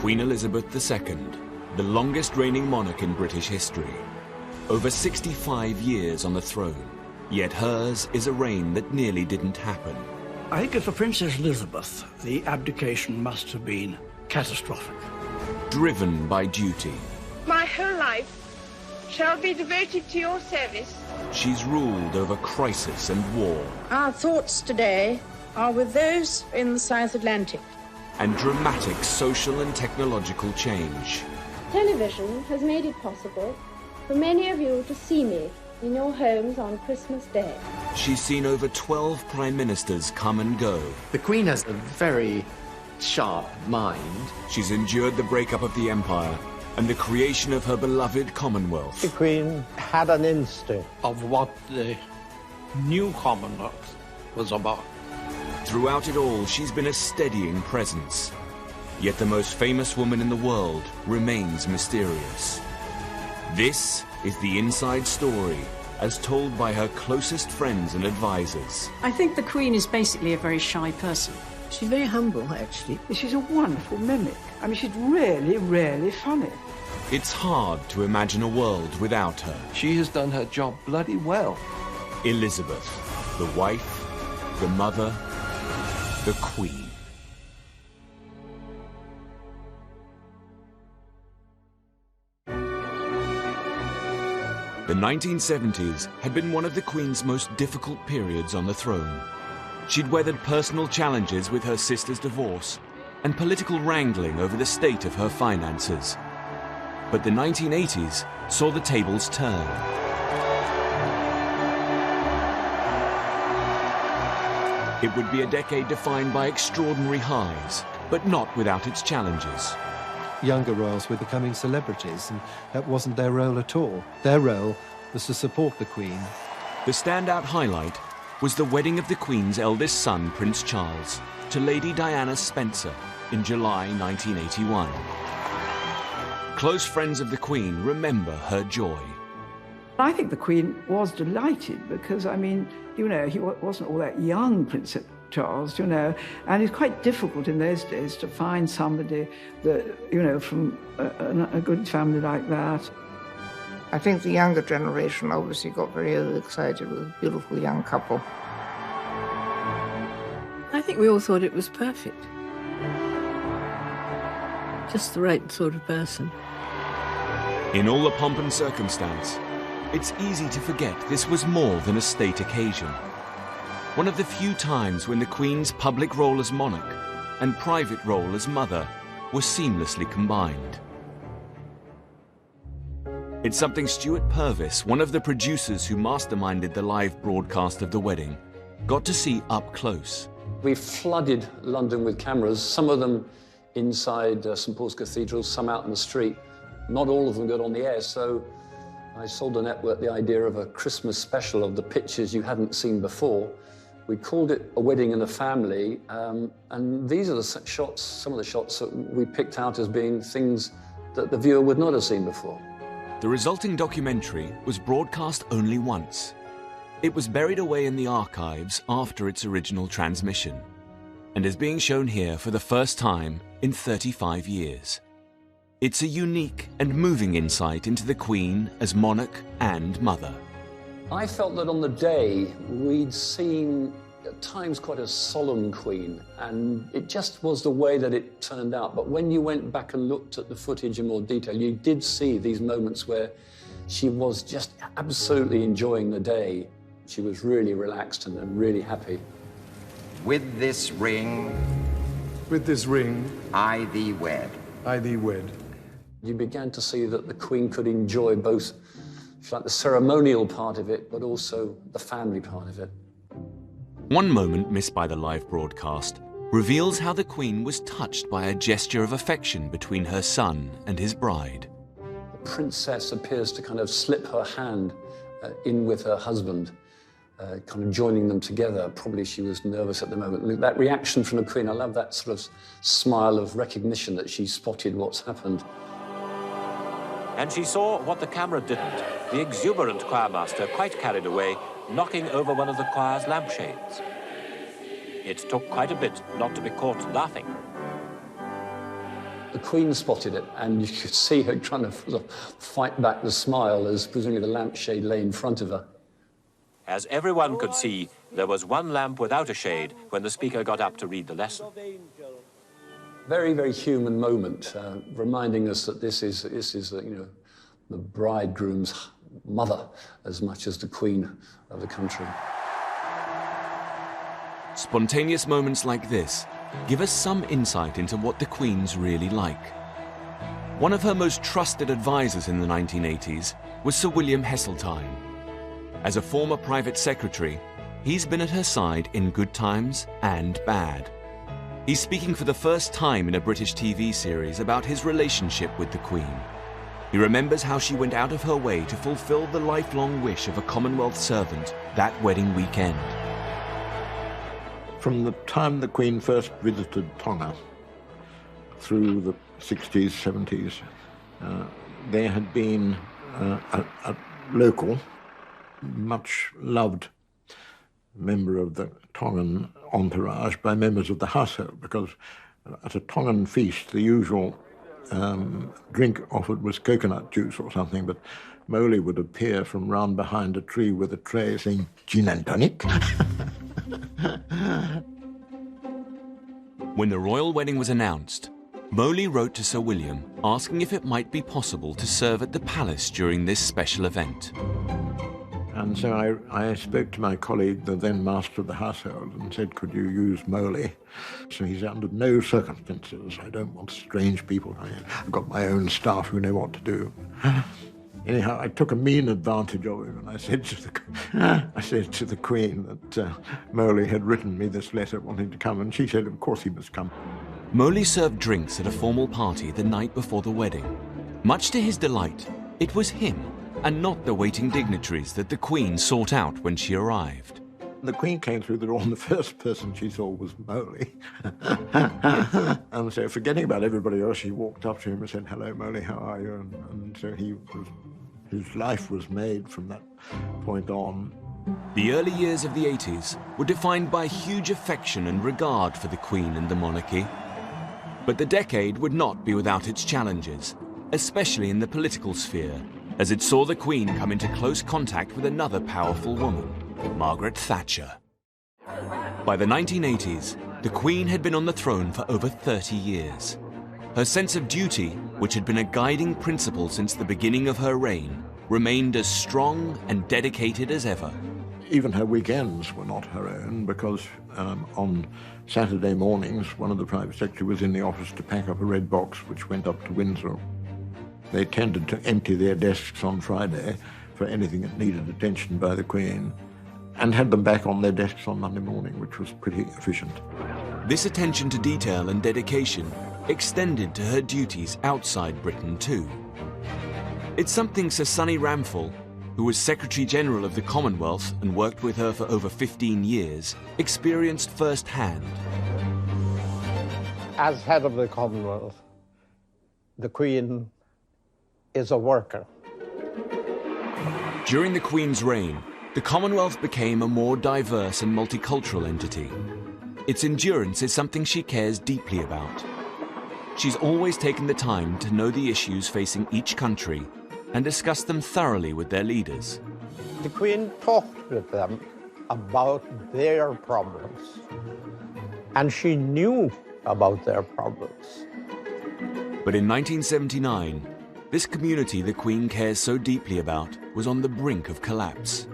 Queen Elizabeth II, the longest reigning monarch in British history. Over 65 years on the throne, yet hers is a reign that nearly didn't happen. I think for Princess Elizabeth, the abdication must have been catastrophic. Driven by duty, My whole life shall be devoted to your service. she's ruled over crisis and war Our thoughts today are with those in the South Atlantic. and dramatic social and technological change. Television has made it possible for many of you to see me in your homes on Christmas Day. She's seen over 12 prime ministers come and go. The Queen has a very sharp mind. She's endured the breakup of the empire and the creation of her beloved Commonwealth. The Queen had an instinct Of what the new Commonwealth was about. Throughout it all, she's been a steadying presence. Yet the most famous woman in the world remains mysterious. This is the inside story, as told by her closest friends and advisors. I think the Queen is basically a very shy person. She's very humble, actually. She's a wonderful mimic. I mean, she's really, really funny. It's hard to imagine a world without her. She has done her job bloody well. Elizabeth, the wife, the mother, the Queen. The 1970s had been one of the Queen's most difficult periods on the throne. She'd weathered personal challenges with her sister's divorce and political wrangling over the state of her finances. But the 1980s saw the tables turn. It would be a decade defined by extraordinary highs, but not without its challenges. Younger royals were becoming celebrities, and that wasn't their role at all. Their role was to support the Queen. The standout highlight was the wedding of the Queen's eldest son, Prince Charles, to Lady Diana Spencer in July 1981. Close friends of the Queen remember her joy. I think the Queen was delighted because, I mean, you know, he wasn't all that young, Prince Charles, you know, and it's quite difficult in those days to find somebody that, you know, from a good family like that. I think the younger generation obviously got very overexcited with a beautiful young couple. I think we all thought it was perfect. Just the right sort of person. In all the pomp and circumstance, it's easy to forget this was more than a state occasion. One of the few times when the Queen's public role as monarch and private role as mother were seamlessly combined. It's something Stuart Purvis, one of the producers who masterminded the live broadcast of the wedding, got to see up close. We flooded London with cameras, some of them inside St Paul's Cathedral, some out in the street. Not all of them got on the air, so I sold the network the idea of a Christmas special of the pictures you hadn't seen before. We called it A Wedding in the Family, and these are the shots, some of the shots that we picked out as being things that the viewer would not have seen before. The resulting documentary was broadcast only once. It was buried away in the archives after its original transmission, and is being shown here for the first time in 35 years. It's a unique and moving insight into the Queen as monarch and mother. I felt that on the day we'd seen at times quite a solemn Queen, and it just was the way that it turned out. But when you went back and looked at the footage in more detail, you did see these moments where she was just absolutely enjoying the day. She was really relaxed and really happy. With this ring, I thee wed. I thee wed. You began to see that the Queen could enjoy both, if you like, the ceremonial part of it, but also the family part of it. One moment missed by the live broadcast reveals how the Queen was touched by a gesture of affection between her son and his bride. The princess appears to kind of slip her hand in with her husband, kind of joining them together. Probably she was nervous at the moment. That reaction from the Queen, I love that sort of smile of recognition that she spotted what's happened. And she saw what the camera didn't. The exuberant choirmaster, quite carried away, knocking over one of the choir's lampshades. It took quite a bit not to be caught laughing. The Queen spotted it, and you could see her trying to sort of fight back the smile as presumably the lampshade lay in front of her. As everyone could see, there was one lamp without a shade when the speaker got up to read the lesson. Very, very human moment, reminding us that this is you know, the bridegroom's mother as much as the Queen of the country. Spontaneous moments like this give us some insight into what the Queen's really like. One of her most trusted advisors in the 1980s was Sir William Heseltine. As a former private secretary, he's been at her side in good times and bad. He's speaking for the first time in a British TV series about his relationship with the Queen. He remembers how she went out of her way to fulfill the lifelong wish of a Commonwealth servant that wedding weekend. From the time the Queen first visited Tonga through the 60s, 70s, there had been a local, much loved member of the Tongan entourage by members of the household, because at a Tongan feast the usual drink offered was coconut juice or something, but Molly would appear from round behind a tree with a tray saying, "Gin and tonic." When the royal wedding was announced, Molly wrote to Sir William asking if it might be possible to serve at the palace during this special event. And so I spoke to my colleague, the then master of the household, and said, could you use Molly? So he said, under no circumstances, I don't want strange people. I've got my own staff who know what to do. Anyhow, I took a mean advantage of him, and I said to the Queen that Molly had written me this letter wanting to come, and she said, of course he must come. Molly served drinks at a formal party the night before the wedding. Much to his delight, it was him and not the waiting dignitaries that the Queen sought out when she arrived. The Queen came through the door and the first person she saw was Molly. And so forgetting about everybody else, she walked up to him and said, hello, Molly, how are you? And so his life was made from that point on. The early years of the 80s were defined by huge affection and regard for the Queen and the monarchy. But the decade would not be without its challenges, especially in the political sphere, as it saw the Queen come into close contact with another powerful woman, Margaret Thatcher. By the 1980s, the Queen had been on the throne for over 30 years. Her sense of duty, which had been a guiding principle since the beginning of her reign, remained as strong and dedicated as ever. Even her weekends were not her own, because on Saturday mornings, one of the private secretaries was in the office to pack up a red box which went up to Windsor. They tended to empty their desks on Friday for anything that needed attention by the Queen, and had them back on their desks on Monday morning, which was pretty efficient. This attention to detail and dedication extended to her duties outside Britain too. It's something Sir Sonny Ramphal, who was Secretary-General of the Commonwealth and worked with her for over 15 years, experienced firsthand. As head of the Commonwealth, the Queen is a worker. During the Queen's reign, the Commonwealth became a more diverse and multicultural entity. Its endurance is something she cares deeply about. She's always taken the time to know the issues facing each country and discuss them thoroughly with their leaders. The Queen talked with them about their problems, and she knew about their problems. But in 1979, this community the Queen cares so deeply about was on the brink of collapse.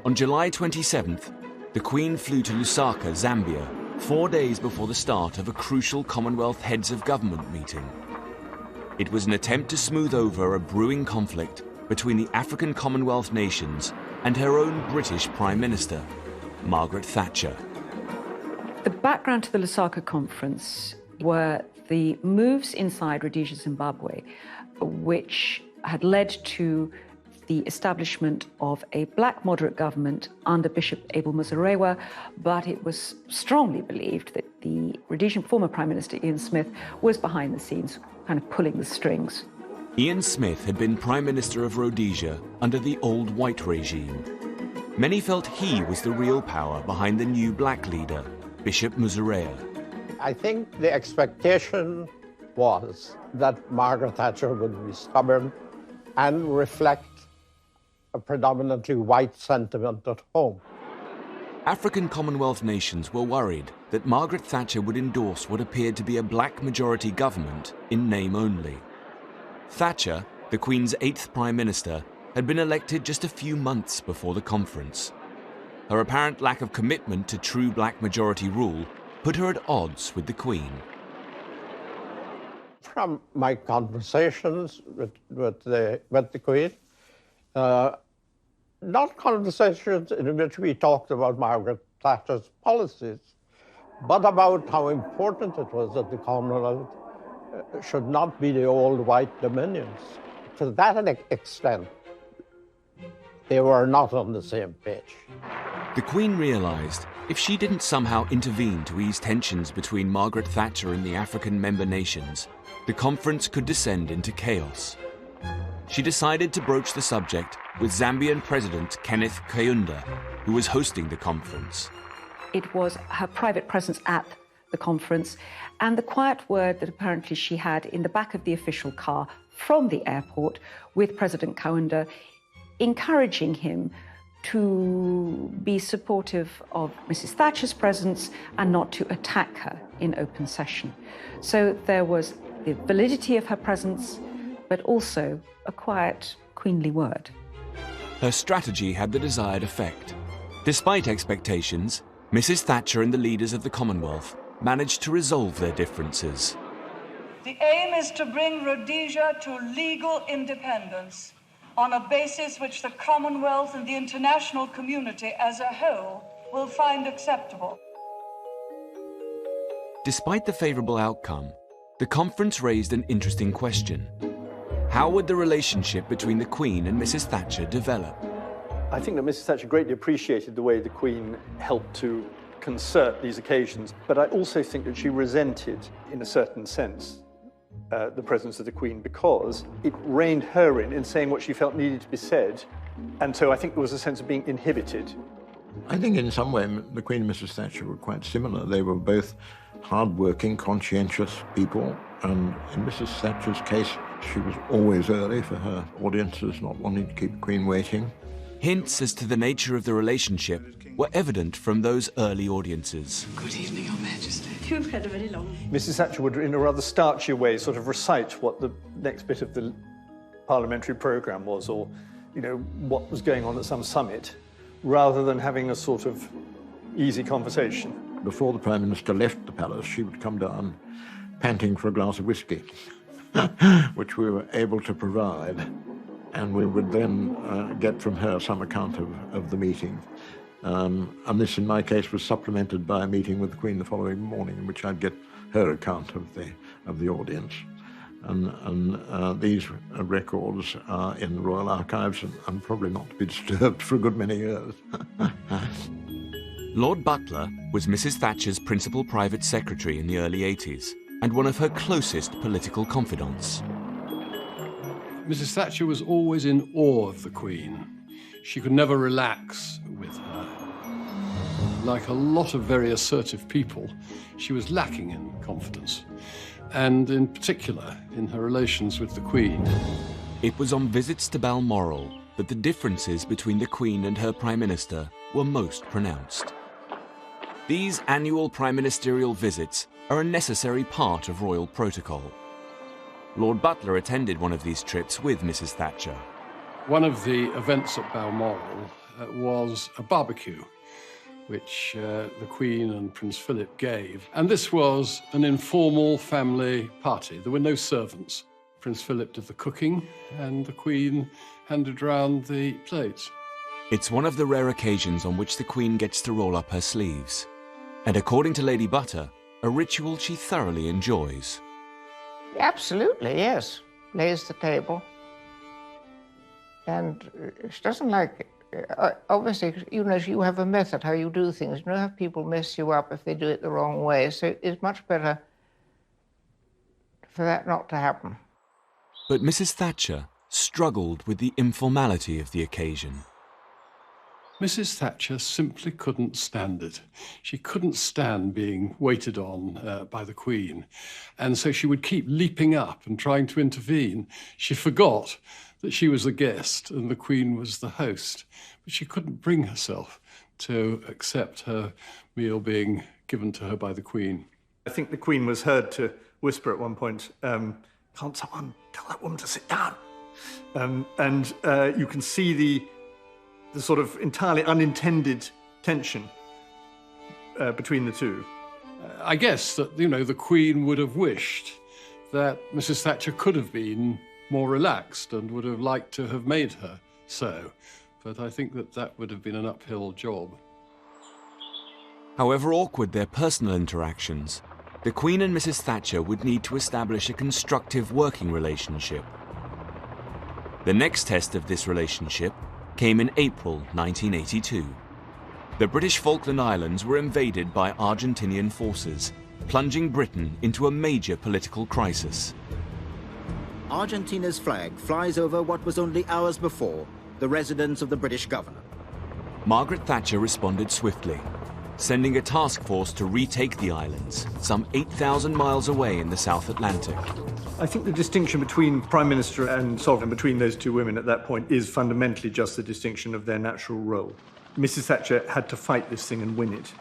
On July 27th, the Queen flew to Lusaka, Zambia, 4 days before the start of a crucial Commonwealth Heads of Government meeting. It was an attempt to smooth over a brewing conflict between the African Commonwealth nations and her own British Prime Minister, Margaret Thatcher. The background to the Lusaka conference were the moves inside Rhodesia, Zimbabwe, which had led to the establishment of a black moderate government under Bishop Abel Muzorewa, but it was strongly believed that the Rhodesian former Prime Minister Ian Smith was behind the scenes, kind of pulling the strings. Ian Smith had been Prime Minister of Rhodesia under the old white regime. Many felt he was the real power behind the new black leader, Bishop Muzorewa. I think the expectation was that Margaret Thatcher would be stubborn and reflect a predominantly white sentiment at home. African Commonwealth nations were worried that Margaret Thatcher would endorse what appeared to be a black majority government in name only. Thatcher, the Queen's 8th Prime Minister, had been elected just a few months before the conference. Her apparent lack of commitment to true black majority rule put her at odds with the Queen. From my conversations with the Queen, not conversations in which we talked about Margaret Thatcher's policies, but about how important it was that the Commonwealth should not be the old white dominions. To that extent, they were not on the same page. The Queen realised if she didn't somehow intervene to ease tensions between Margaret Thatcher and the African member nations, the conference could descend into chaos. She decided to broach the subject with Zambian President Kenneth Kaunda, who was hosting the conference. It was her private presence at the conference and the quiet word that apparently she had in the back of the official car from the airport with President Kaunda, encouraging him to be supportive of Mrs. Thatcher's presence and not to attack her in open session. So there was the validity of her presence, but also a quiet, queenly word. Her strategy had the desired effect. Despite expectations, Mrs. Thatcher and the leaders of the Commonwealth managed to resolve their differences. The aim is to bring Rhodesia to legal independence on a basis which the Commonwealth and the international community as a whole will find acceptable. Despite the favourable outcome, the conference raised an interesting question. How would the relationship between the Queen and Mrs. Thatcher develop? I think that Mrs. Thatcher greatly appreciated the way the Queen helped to concert these occasions, but I also think that she resented, in a certain sense, the presence of the Queen because it reined her in saying what she felt needed to be said, and so I think there was a sense of being inhibited. I think in some way the Queen and Mrs. Thatcher were quite similar. They were both hard-working, conscientious people, and in Mrs. Thatcher's case, she was always early for her audiences, not wanting to keep the Queen waiting. Hints as to the nature of the relationship were evident from those early audiences. Good evening, Your Majesty. You've had a very long... Mrs. Thatcher would, in a rather starchy way, sort of recite what the next bit of the parliamentary programme was, or, you know, what was going on at some summit, rather than having a sort of easy conversation. Before the Prime Minister left the palace, she would come down panting for a glass of whiskey, which we were able to provide. And we would then get from her some account of the meeting. And this, in my case, was supplemented by a meeting with the Queen the following morning, in which I'd get her account of the audience. And these records are in the Royal Archives and probably not to be disturbed for a good many years. Lord Butler was Mrs. Thatcher's principal private secretary in the early 80s and one of her closest political confidants. Mrs. Thatcher was always in awe of the Queen. She could never relax with her. Like a lot of very assertive people, she was lacking in confidence, and in particular in her relations with the Queen. It was on visits to Balmoral that the differences between the Queen and her Prime Minister were most pronounced. These annual prime ministerial visits are a necessary part of royal protocol. Lord Butler attended one of these trips with Mrs. Thatcher. One of the events at Balmoral was a barbecue, which the Queen and Prince Philip gave. And this was an informal family party. There were no servants. Prince Philip did the cooking, and the Queen handed round the plates. It's one of the rare occasions on which the Queen gets to roll up her sleeves. And according to Lady Butter, a ritual she thoroughly enjoys. Absolutely, yes. Lays the table. And she doesn't like, obviously, you know, you have a method how you do things. You don't have people mess you up if they do it the wrong way. So it's much better for that not to happen. But Mrs. Thatcher struggled with the informality of the occasion. Mrs. Thatcher simply couldn't stand it. She couldn't stand being waited on by the Queen, and so she would keep leaping up and trying to intervene. She forgot that she was a guest and the Queen was the host, but she couldn't bring herself to accept her meal being given to her by the Queen. I think the Queen was heard to whisper at one point, "Can't someone tell that woman to sit down?" And you can see the sort of entirely unintended tension between the two. I guess that, the Queen would have wished that Mrs. Thatcher could have been more relaxed and would have liked to have made her so. But I think that would have been an uphill job. However awkward their personal interactions, the Queen and Mrs. Thatcher would need to establish a constructive working relationship. The next test of this relationship came in April 1982. The British Falkland Islands were invaded by Argentinian forces, plunging Britain into a major political crisis. Argentina's flag flies over what was only hours before the residence of the British governor. Margaret Thatcher responded swiftly, sending a task force to retake the islands, some 8,000 miles away in the South Atlantic. I think the distinction between Prime Minister and Sovereign, between those two women at that point, is fundamentally just the distinction of their natural role. Mrs. Thatcher had to fight this thing and win it,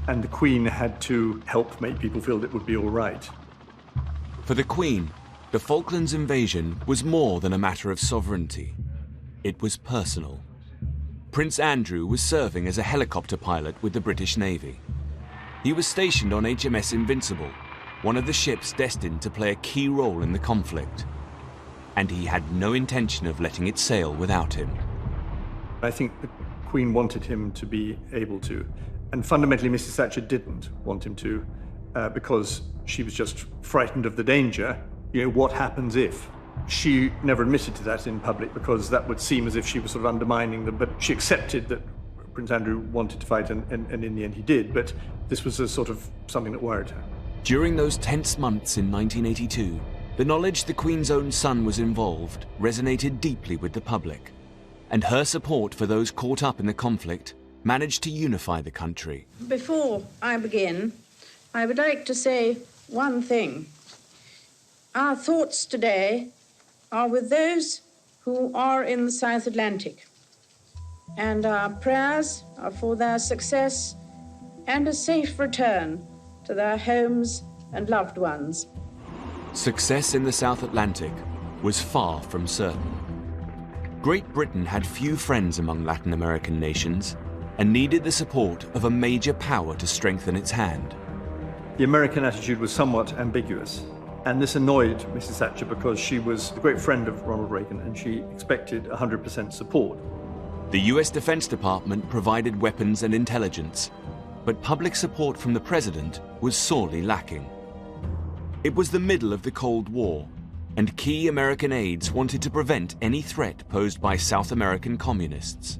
and the Queen had to help make people feel that it would be all right. For the Queen, the Falklands invasion was more than a matter of sovereignty. It was personal. Prince Andrew was serving as a helicopter pilot with the British Navy. He was stationed on HMS Invincible, one of the ships destined to play a key role in the conflict. And he had no intention of letting it sail without him. I think the Queen wanted him to be able to, and fundamentally Mrs. Thatcher didn't want him to, because she was just frightened of the danger. What happens if? She never admitted to that in public because that would seem as if she was sort of undermining them, but she accepted that Prince Andrew wanted to fight, and in the end he did, but this was a sort of something that worried her. During those tense months in 1982, the knowledge the Queen's own son was involved resonated deeply with the public, and her support for those caught up in the conflict managed to unify the country. Before I begin, I would like to say one thing. Our thoughts today are with those who are in the South Atlantic, and our prayers are for their success and a safe return to their homes and loved ones. Success in the South Atlantic was far from certain. Great Britain had few friends among Latin American nations and needed the support of a major power to strengthen its hand. The American attitude was somewhat ambiguous, and this annoyed Mrs. Thatcher because she was a great friend of Ronald Reagan and she expected 100% support. The US Defense Department provided weapons and intelligence, but public support from the president was sorely lacking. It was the middle of the Cold War, and key American aides wanted to prevent any threat posed by South American communists.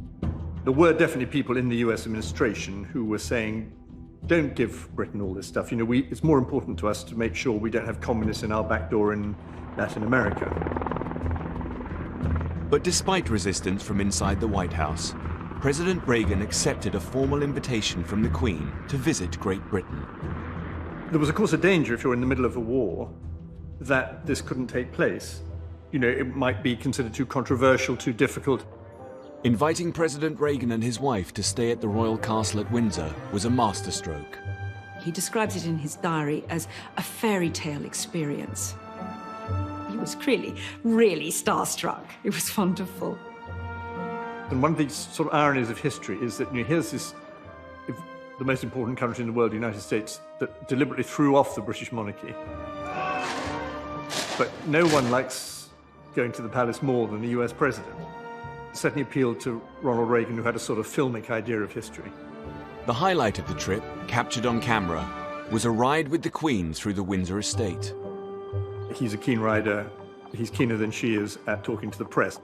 There were definitely people in the US administration who were saying, don't give Britain all this stuff. It's more important to us to make sure we don't have communists in our back door in Latin America. But despite resistance from inside the White House, President Reagan accepted a formal invitation from the Queen to visit Great Britain. There was, of course, a danger if you're in the middle of a war that this couldn't take place. It might be considered too controversial, too difficult. Inviting President Reagan and his wife to stay at the Royal Castle at Windsor was a masterstroke. He describes it in his diary as a fairy tale experience. He was really starstruck. It was wonderful. And one of the sort of ironies of history is that here's this, the most important country in the world, the United States, that deliberately threw off the British monarchy. But no one likes going to the palace more than the US president. It certainly appealed to Ronald Reagan, who had a sort of filmic idea of history. The highlight of the trip, captured on camera, was a ride with the Queen through the Windsor estate. He's a keen rider. He's keener than she is at talking to the press,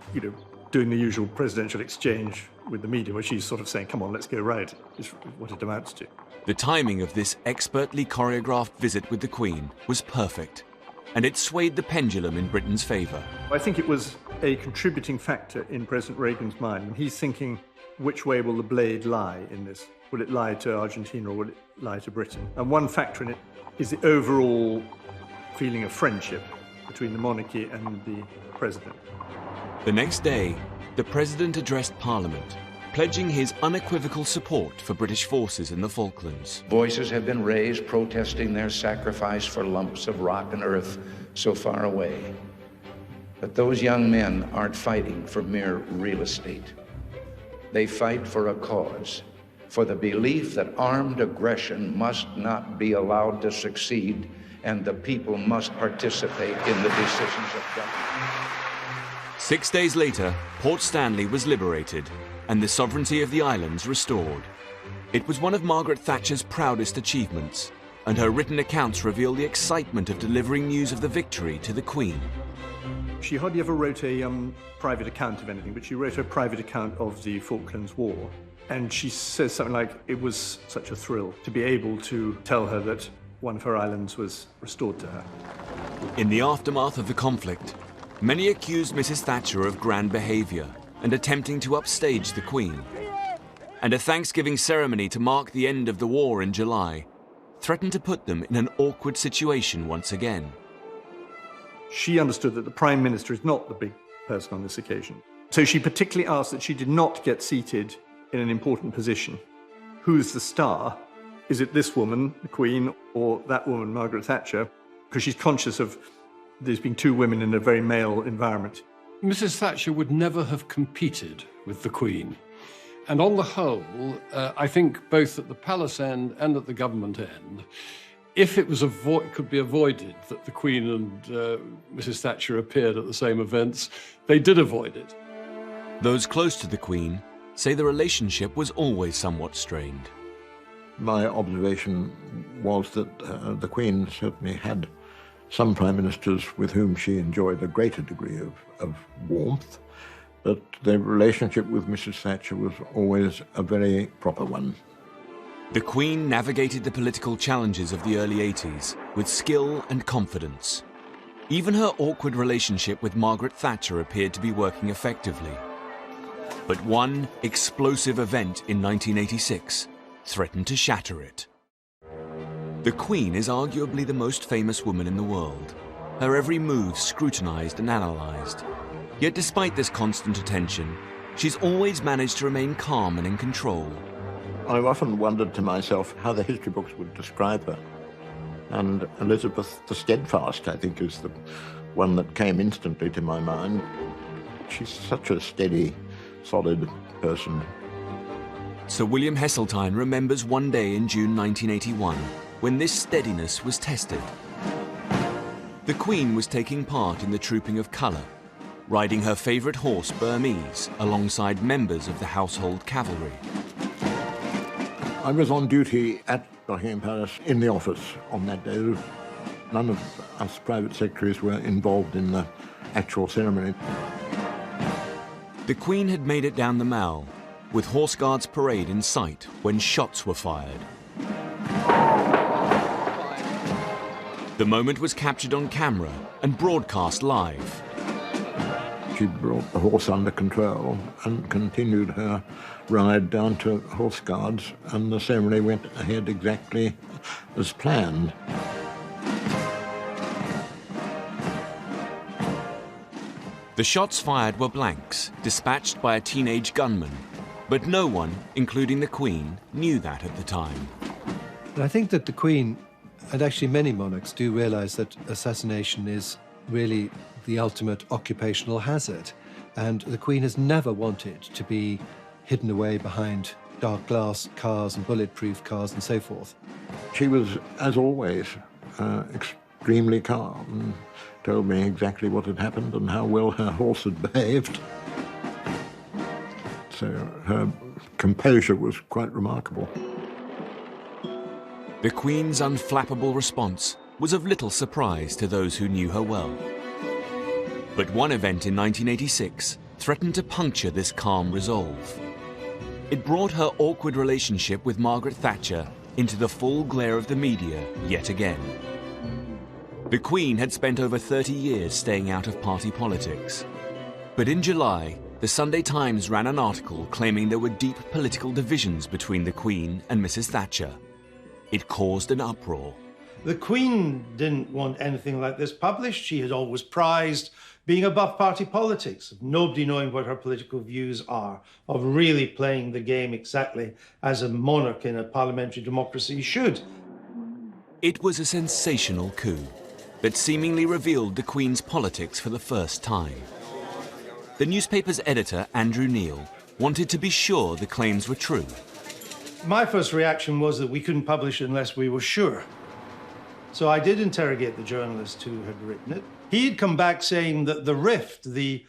doing the usual presidential exchange with the media, where she's sort of saying, come on, let's go ride, is what it amounts to. The timing of this expertly choreographed visit with the Queen was perfect, and it swayed the pendulum in Britain's favour. I think it was a contributing factor in President Reagan's mind, and he's thinking, which way will the blade lie in this? Will it lie to Argentina or will it lie to Britain? And one factor in it is the overall feeling of friendship between the monarchy and the president. The next day, the president addressed Parliament, pledging his unequivocal support for British forces in the Falklands. Voices have been raised protesting their sacrifice for lumps of rock and earth so far away. But those young men aren't fighting for mere real estate. They fight for a cause, for the belief that armed aggression must not be allowed to succeed and the people must participate in the decisions of government. 6 days later, Port Stanley was liberated and the sovereignty of the islands restored. It was one of Margaret Thatcher's proudest achievements, and her written accounts reveal the excitement of delivering news of the victory to the Queen. She hardly ever wrote a private account of anything, but she wrote a private account of the Falklands War. And she says something like, it was such a thrill to be able to tell her that one of her islands was restored to her. In the aftermath of the conflict, many accused Mrs. Thatcher of grand behaviour and attempting to upstage the Queen. And a Thanksgiving ceremony to mark the end of the war in July threatened to put them in an awkward situation once again. She understood that the Prime Minister is not the big person on this occasion. So she particularly asked that she did not get seated in an important position. Who's the star? Is it this woman, the Queen, or that woman, Margaret Thatcher? Because she's conscious of there's been two women in a very male environment. Mrs. Thatcher would never have competed with the Queen. And on the whole, I think both at the palace end and at the government end, if it was could be avoided that the Queen and Mrs. Thatcher appeared at the same events, they did avoid it. Those close to the Queen say the relationship was always somewhat strained. My observation was that the Queen certainly had some prime ministers with whom she enjoyed a greater degree of warmth, but the relationship with Mrs. Thatcher was always a very proper one. The Queen navigated the political challenges of the early 80s with skill and confidence. Even her awkward relationship with Margaret Thatcher appeared to be working effectively. But one explosive event in 1986 threatened to shatter it. The Queen is arguably the most famous woman in the world, her every move scrutinized and analyzed. Yet despite this constant attention, she's always managed to remain calm and in control. I've often wondered to myself how the history books would describe her. And Elizabeth the Steadfast, I think, is the one that came instantly to my mind. She's such a steady, solid person. Sir William Heseltine remembers one day in June 1981 when this steadiness was tested. The Queen was taking part in the trooping of colour, riding her favourite horse Burmese alongside members of the household cavalry. I was on duty at Buckingham Palace in the office on that day. None of us private secretaries were involved in the actual ceremony. The Queen had made it down the Mall, with Horse Guards parade in sight when shots were fired. The moment was captured on camera and broadcast live. She brought the horse under control and continued her ride down to Horse Guards, and the ceremony went ahead exactly as planned. The shots fired were blanks, dispatched by a teenage gunman, but no one, including the Queen, knew that at the time. I think that the Queen, and actually many monarchs, do realise that assassination is really the ultimate occupational hazard. And the Queen has never wanted to be hidden away behind dark glass cars and bulletproof cars and so forth. She was, as always, extremely calm and told me exactly what had happened and how well her horse had behaved. So her composure was quite remarkable. The Queen's unflappable response was of little surprise to those who knew her well. But one event in 1986 threatened to puncture this calm resolve. It brought her awkward relationship with Margaret Thatcher into the full glare of the media yet again. The Queen had spent over 30 years staying out of party politics. But in July, the Sunday Times ran an article claiming there were deep political divisions between the Queen and Mrs. Thatcher. It caused an uproar. The Queen didn't want anything like this published. She had always prized being above party politics, of nobody knowing what her political views are, of really playing the game exactly as a monarch in a parliamentary democracy should. It was a sensational coup that seemingly revealed the Queen's politics for the first time. The newspaper's editor, Andrew Neil, wanted to be sure the claims were true. My first reaction was that we couldn't publish it unless we were sure. So I did interrogate the journalist who had written it. He had come back saying that the rift, the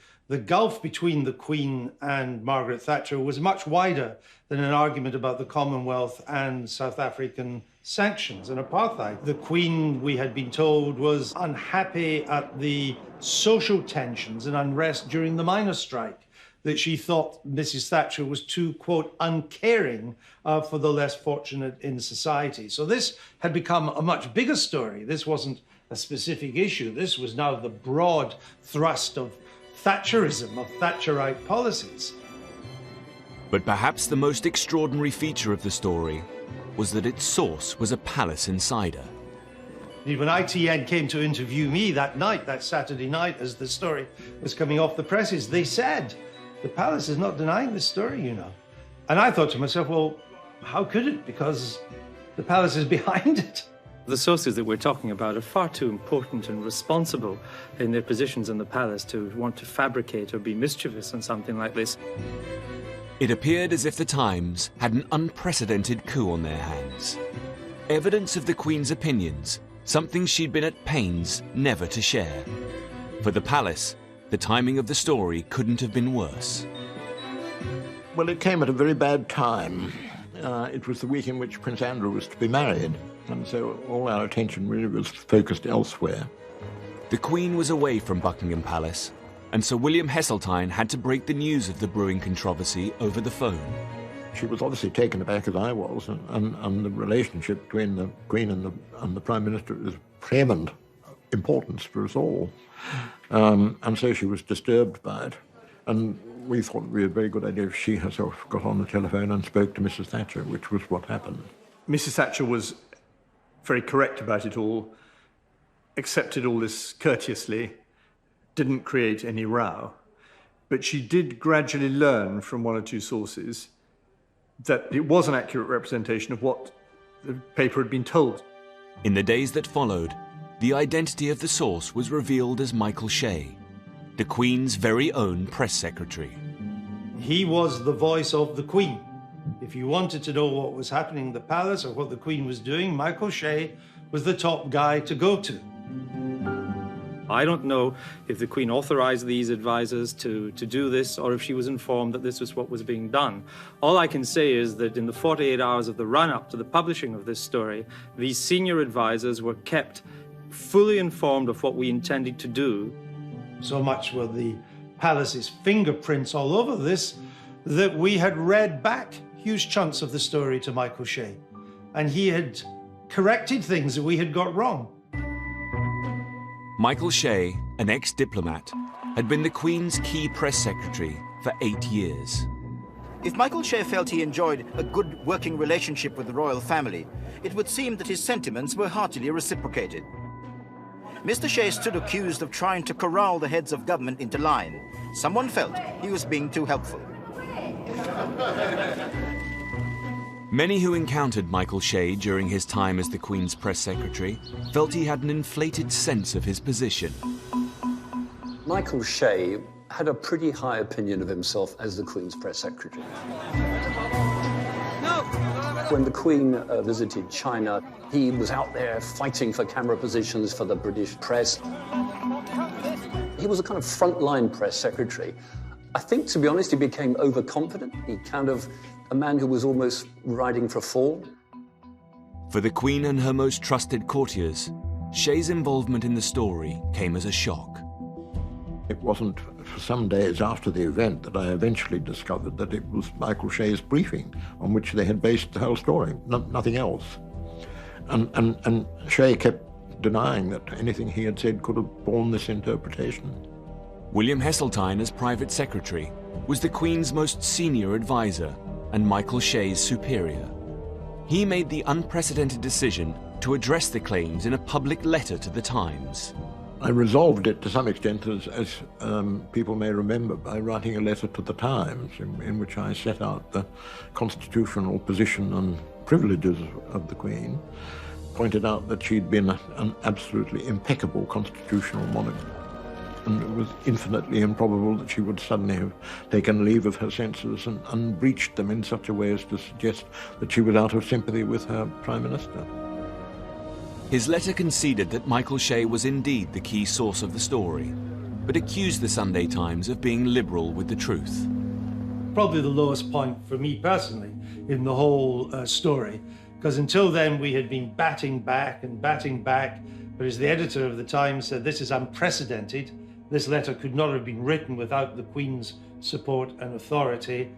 gulf between the Queen and Margaret Thatcher was much wider than an argument about the Commonwealth and South African sanctions and apartheid. The Queen, we had been told, was unhappy at the social tensions and unrest during the miners' strike, that she thought Mrs. Thatcher was too, quote, uncaring for the less fortunate in society. So this had become a much bigger story. This wasn't a specific issue. This was now the broad thrust of Thatcherism, of Thatcherite policies. But perhaps the most extraordinary feature of the story was that its source was a palace insider. When ITN came to interview me that night, that Saturday night, as the story was coming off the presses, they said, the palace is not denying this story, you know. And I thought to myself, well, how could it? Because the palace is behind it. The sources that we're talking about are far too important and responsible in their positions in the palace to want to fabricate or be mischievous on something like this. It appeared as if the Times had an unprecedented coup on their hands. Evidence of the Queen's opinions, something she'd been at pains never to share. For the palace, the timing of the story couldn't have been worse. Well, it came at a very bad time. It was the week in which Prince Andrew was to be married, and so all our attention really was focused elsewhere. The Queen was away from Buckingham Palace, and Sir William Heseltine had to break the news of the brewing controversy over the phone. She was obviously taken aback as I was, and the relationship between the Queen and the Prime Minister is of paramount importance for us all. And so she was disturbed by it. And we thought it would be a very good idea if she herself got on the telephone and spoke to Mrs. Thatcher, which was what happened. Mrs. Thatcher was very correct about it all, accepted all this courteously, didn't create any row. But she did gradually learn from one or two sources that it was an accurate representation of what the paper had been told. In the days that followed, the identity of the source was revealed as Michael Shea, the Queen's very own press secretary. He was the voice of the Queen. If you wanted to know what was happening in the palace or what the Queen was doing, Michael Shea was the top guy to go to. I don't know if the Queen authorized these advisors to do this or if she was informed that this was what was being done. All I can say is that in the 48 hours of the run-up to the publishing of this story, these senior advisors were kept fully informed of what we intended to do. So much were the palace's fingerprints all over this that we had read back huge chunks of the story to Michael Shea, and he had corrected things that we had got wrong. Michael Shea, an ex-diplomat, had been the Queen's key press secretary for 8 years. If Michael Shea felt he enjoyed a good working relationship with the royal family, it would seem that his sentiments were heartily reciprocated. Mr. Shea stood accused of trying to corral the heads of government into line. Someone felt he was being too helpful. Many who encountered Michael Shea during his time as the Queen's press secretary felt he had an inflated sense of his position. Michael Shea had a pretty high opinion of himself as the Queen's press secretary. When the Queen visited China, he was out there fighting for camera positions for the British press. He was a kind of frontline press secretary. I think, to be honest, he became overconfident. He kind of a man who was almost riding for a fall. For the Queen and her most trusted courtiers, Shea's involvement in the story came as a shock. It wasn't for some days after the event that I eventually discovered that it was Michael Shea's briefing on which they had based the whole story, nothing else. And Shea kept denying that anything he had said could have borne this interpretation. William Heseltine, as private secretary, was the Queen's most senior advisor and Michael Shea's superior. He made the unprecedented decision to address the claims in a public letter to the Times. I resolved it to some extent, as people may remember, by writing a letter to the Times in which I set out the constitutional position and privileges of the Queen, pointed out that she'd been an absolutely impeccable constitutional monarch, and it was infinitely improbable that she would suddenly have taken leave of her senses and breached them in such a way as to suggest that she was out of sympathy with her Prime Minister. His letter conceded that Michael Shea was indeed the key source of the story, but accused the Sunday Times of being liberal with the truth. Probably the lowest point for me personally in the whole story, because until then we had been batting back, but as the editor of the Times said, this is unprecedented. This letter could not have been written without the Queen's support and authority.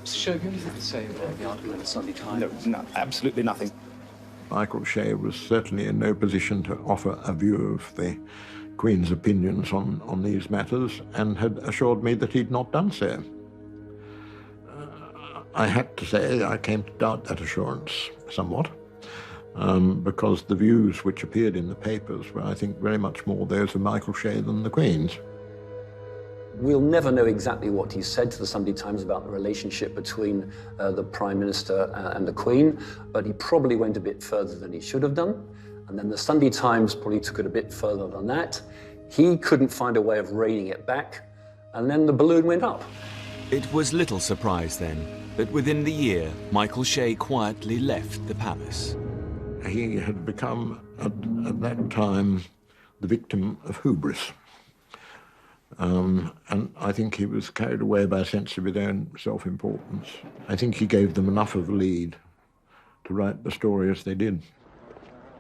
Mr. Shea, have you anything to say about the article in the Sunday Times? No, absolutely nothing. Michael Shea was certainly in no position to offer a view of the Queen's opinions on these matters, and had assured me that he'd not done so. I had to say I came to doubt that assurance somewhat, because the views which appeared in the papers were, I think, very much more those of Michael Shea than the Queen's. We'll never know exactly what he said to the Sunday Times about the relationship between the Prime Minister and the Queen, but he probably went a bit further than he should have done. And then the Sunday Times probably took it a bit further than that. He couldn't find a way of reining it back, and then the balloon went up. It was little surprise then that within the year, Michael Shea quietly left the palace. He had become, at that time, the victim of hubris. And I think he was carried away by a sense of his own self-importance. I think he gave them enough of a lead to write the story as they did.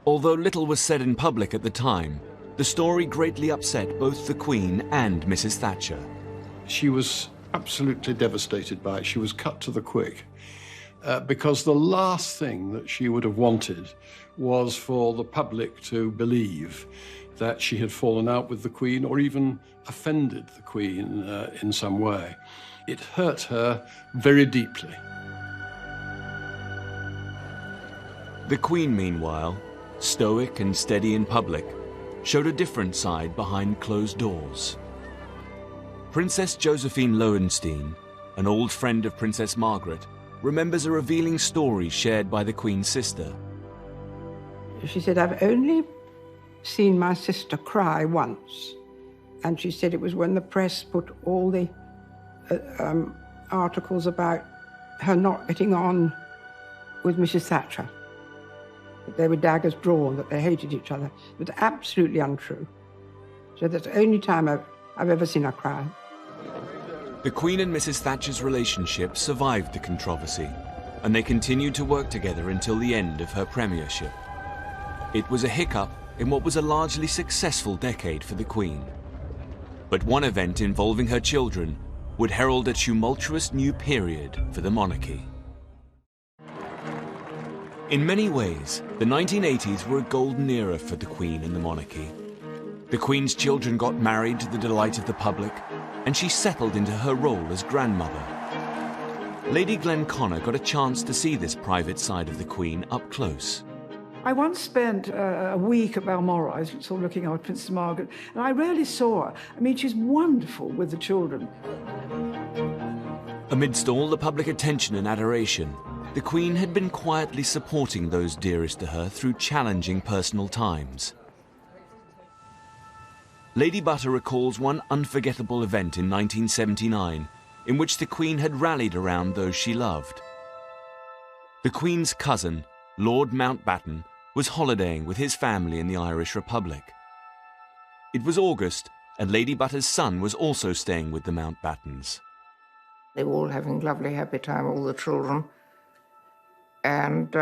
Although little was said in public at the time, the story greatly upset both the Queen and Mrs. Thatcher. She was absolutely devastated by it. She was cut to the quick, because the last thing that she would have wanted was for the public to believe that she had fallen out with the Queen or even offended the Queen in some way. It hurt her very deeply. The Queen, meanwhile, stoic and steady in public, showed a different side behind closed doors. Princess Josephine Lowenstein, an old friend of Princess Margaret, remembers a revealing story shared by the Queen's sister. She said, I've only seen my sister cry once. And she said it was when the press put all the articles about her not getting on with Mrs. Thatcher. That they were daggers drawn, that they hated each other. It was absolutely untrue. So that's the only time I've ever seen her cry. The Queen and Mrs. Thatcher's relationship survived the controversy, and they continued to work together until the end of her premiership. It was a hiccup in what was a largely successful decade for the Queen. But one event involving her children would herald a tumultuous new period for the monarchy. In many ways, the 1980s were a golden era for the Queen and the monarchy. The Queen's children got married to the delight of the public, and she settled into her role as grandmother. Lady Glenconner got a chance to see this private side of the Queen up close. I once spent a week at Balmoral. I was sort of looking after Princess Margaret, and I rarely saw her. I mean, she's wonderful with the children. Amidst all the public attention and adoration, the Queen had been quietly supporting those dearest to her through challenging personal times. Lady Butter recalls one unforgettable event in 1979 in which the Queen had rallied around those she loved. The Queen's cousin, Lord Mountbatten, was holidaying with his family in the Irish Republic. It was August, and Lady Butter's son was also staying with the Mountbattens. They were all having a lovely, happy time, all the children. And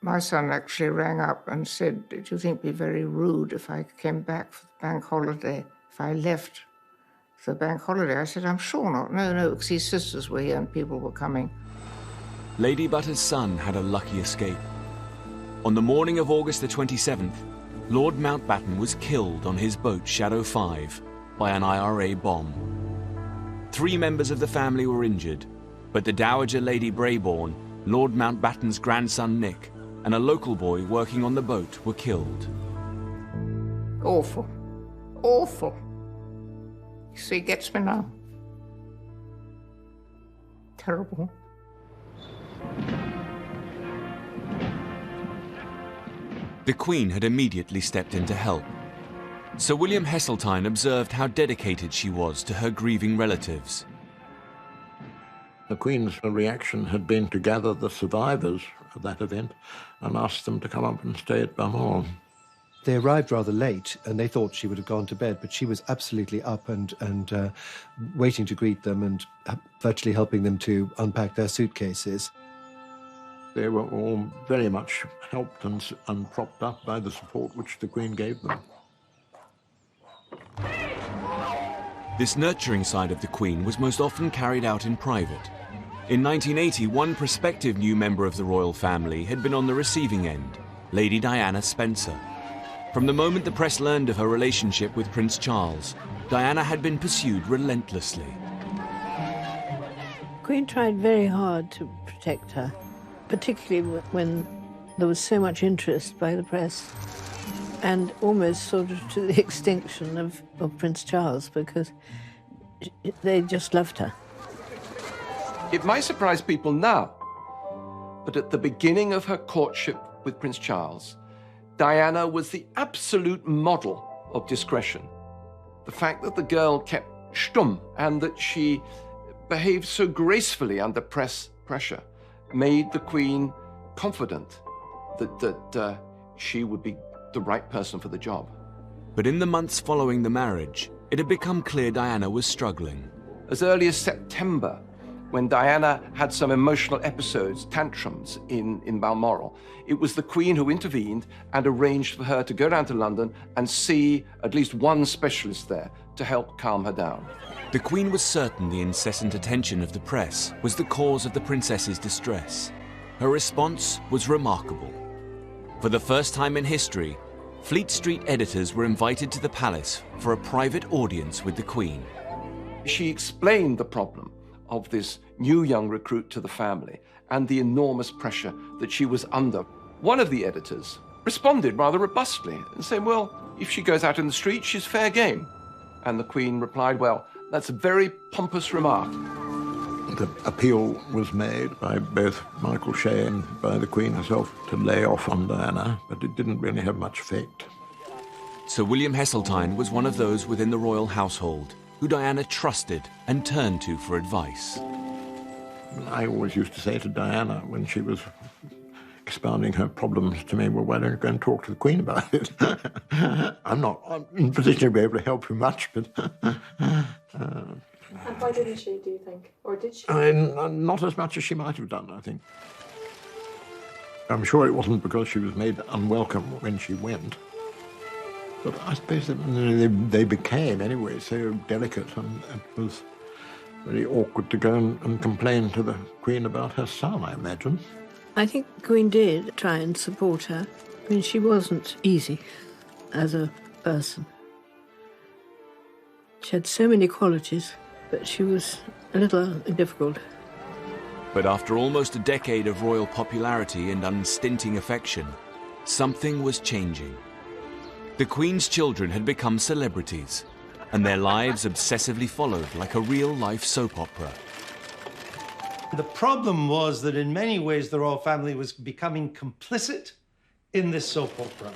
my son actually rang up and said, "Do you think it'd be very rude if I came back for the bank holiday, if I left for the bank holiday?" I said, "I'm sure not. No, because his sisters were here and people were coming." Lady Butter's son had a lucky escape. On the morning of August the 27th, Lord Mountbatten was killed on his boat Shadow 5 by an IRA bomb. 3 members of the family were injured, but the Dowager Lady Brabourne, Lord Mountbatten's grandson Nick, and a local boy working on the boat were killed. Awful. Awful. You see, it gets me now. Terrible. The Queen had immediately stepped in to help. Sir William Heseltine observed how dedicated she was to her grieving relatives. The Queen's reaction had been to gather the survivors of that event and ask them to come up and stay at Balmoral. They arrived rather late, and they thought she would have gone to bed, but she was absolutely up and waiting to greet them and virtually helping them to unpack their suitcases. They were all very much helped and propped up by the support which the Queen gave them. This nurturing side of the Queen was most often carried out in private. In 1980, one prospective new member of the royal family had been on the receiving end, Lady Diana Spencer. From the moment the press learned of her relationship with Prince Charles, Diana had been pursued relentlessly. The Queen tried very hard to protect her, particularly when there was so much interest by the press, and almost sort of to the extinction of Prince Charles, because they just loved her. It might surprise people now, but at the beginning of her courtship with Prince Charles, Diana was the absolute model of discretion. The fact that the girl kept stumm and that she behaved so gracefully under press pressure made the Queen confident that she would be the right person for the job. But in the months following the marriage, it had become clear Diana was struggling. As early as September, when Diana had some emotional episodes, tantrums in Balmoral, it was the Queen who intervened and arranged for her to go down to London and see at least one specialist there to help calm her down. The Queen was certain the incessant attention of the press was the cause of the princess's distress. Her response was remarkable. For the first time in history, Fleet Street editors were invited to the palace for a private audience with the Queen. She explained the problem of this new young recruit to the family and the enormous pressure that she was under. One of the editors responded rather robustly and said, well, if she goes out in the street, she's fair game. And the Queen replied, well, that's a very pompous remark. The appeal was made by both Michael Shea and by the Queen herself to lay off on Diana, but it didn't really have much effect. Sir William Heseltine was one of those within the royal household who Diana trusted and turned to for advice. I always used to say to Diana when she was expounding her problems to me, well, why don't you go and talk to the Queen about it? I'm not in a position to be able to help you much, but... And why didn't she, do you think? Or did she? Not as much as she might have done, I think. I'm sure it wasn't because she was made unwelcome when she went. But I suppose they became, anyway, so delicate, and it was very awkward to go and complain to the Queen about her son, I imagine. I think the Queen did try and support her. I mean, she wasn't easy as a person. She had so many qualities, but she was a little difficult. But after almost a decade of royal popularity and unstinting affection, something was changing. The Queen's children had become celebrities, and their lives obsessively followed like a real-life soap opera. The problem was that in many ways the royal family was becoming complicit in this soap opera,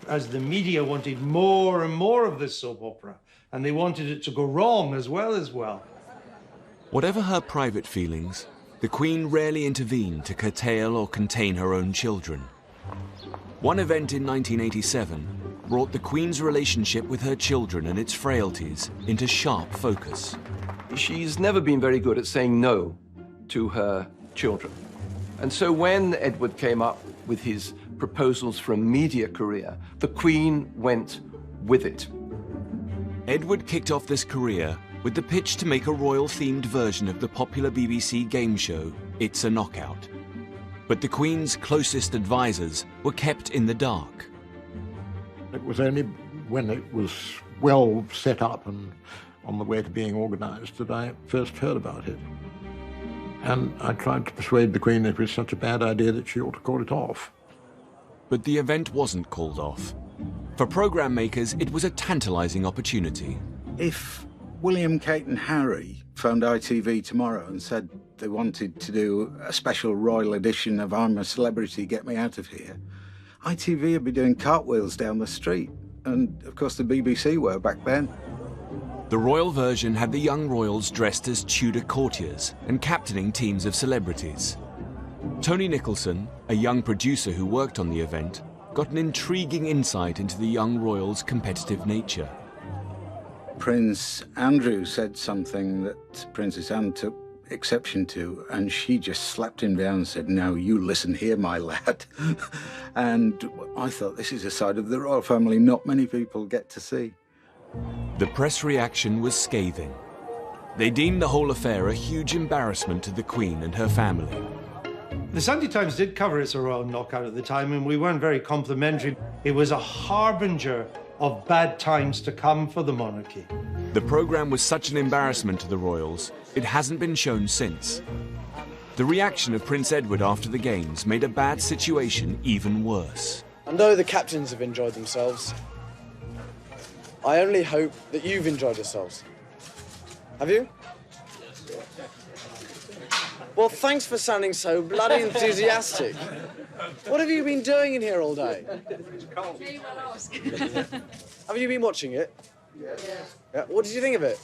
as the media wanted more and more of this soap opera, and they wanted it to go wrong as well. Whatever her private feelings, the Queen rarely intervened to curtail or contain her own children. One event in 1987 brought the Queen's relationship with her children and its frailties into sharp focus. She's never been very good at saying no to her children. And so when Edward came up with his proposals for a media career, the Queen went with it. Edward kicked off this career with the pitch to make a royal-themed version of the popular BBC game show, It's a Knockout. But the Queen's closest advisors were kept in the dark. It was only when it was well set up and on the way to being organised that I first heard about it. And I tried to persuade the Queen that it was such a bad idea that she ought to call it off. But the event wasn't called off. For programme makers, it was a tantalising opportunity. If William, Kate and Harry phoned ITV tomorrow and said they wanted to do a special royal edition of I'm a Celebrity, Get Me Out of Here, ITV would be doing cartwheels down the street. And, of course, the BBC were back then. The royal version had the young royals dressed as Tudor courtiers and captaining teams of celebrities. Tony Nicholson, a young producer who worked on the event, got an intriguing insight into the young royals' competitive nature. Prince Andrew said something that Princess Anne took exception to, and she just slapped him down and said, "Now you listen here, my lad." And I thought, this is a side of the royal family not many people get to see. The press reaction was scathing. They deemed the whole affair a huge embarrassment to the Queen and her family. The Sunday Times did cover it as a royal knockout at the time, and we weren't very complimentary. It was a harbinger of bad times to come for the monarchy. The programme was such an embarrassment to the royals, it hasn't been shown since. The reaction of Prince Edward after the games made a bad situation even worse. I know the captains have enjoyed themselves. I only hope that you've enjoyed yourselves. Have you? Well, thanks for sounding so bloody enthusiastic. What have you been doing in here all day? Have you been watching it? Yeah. What did you think of it?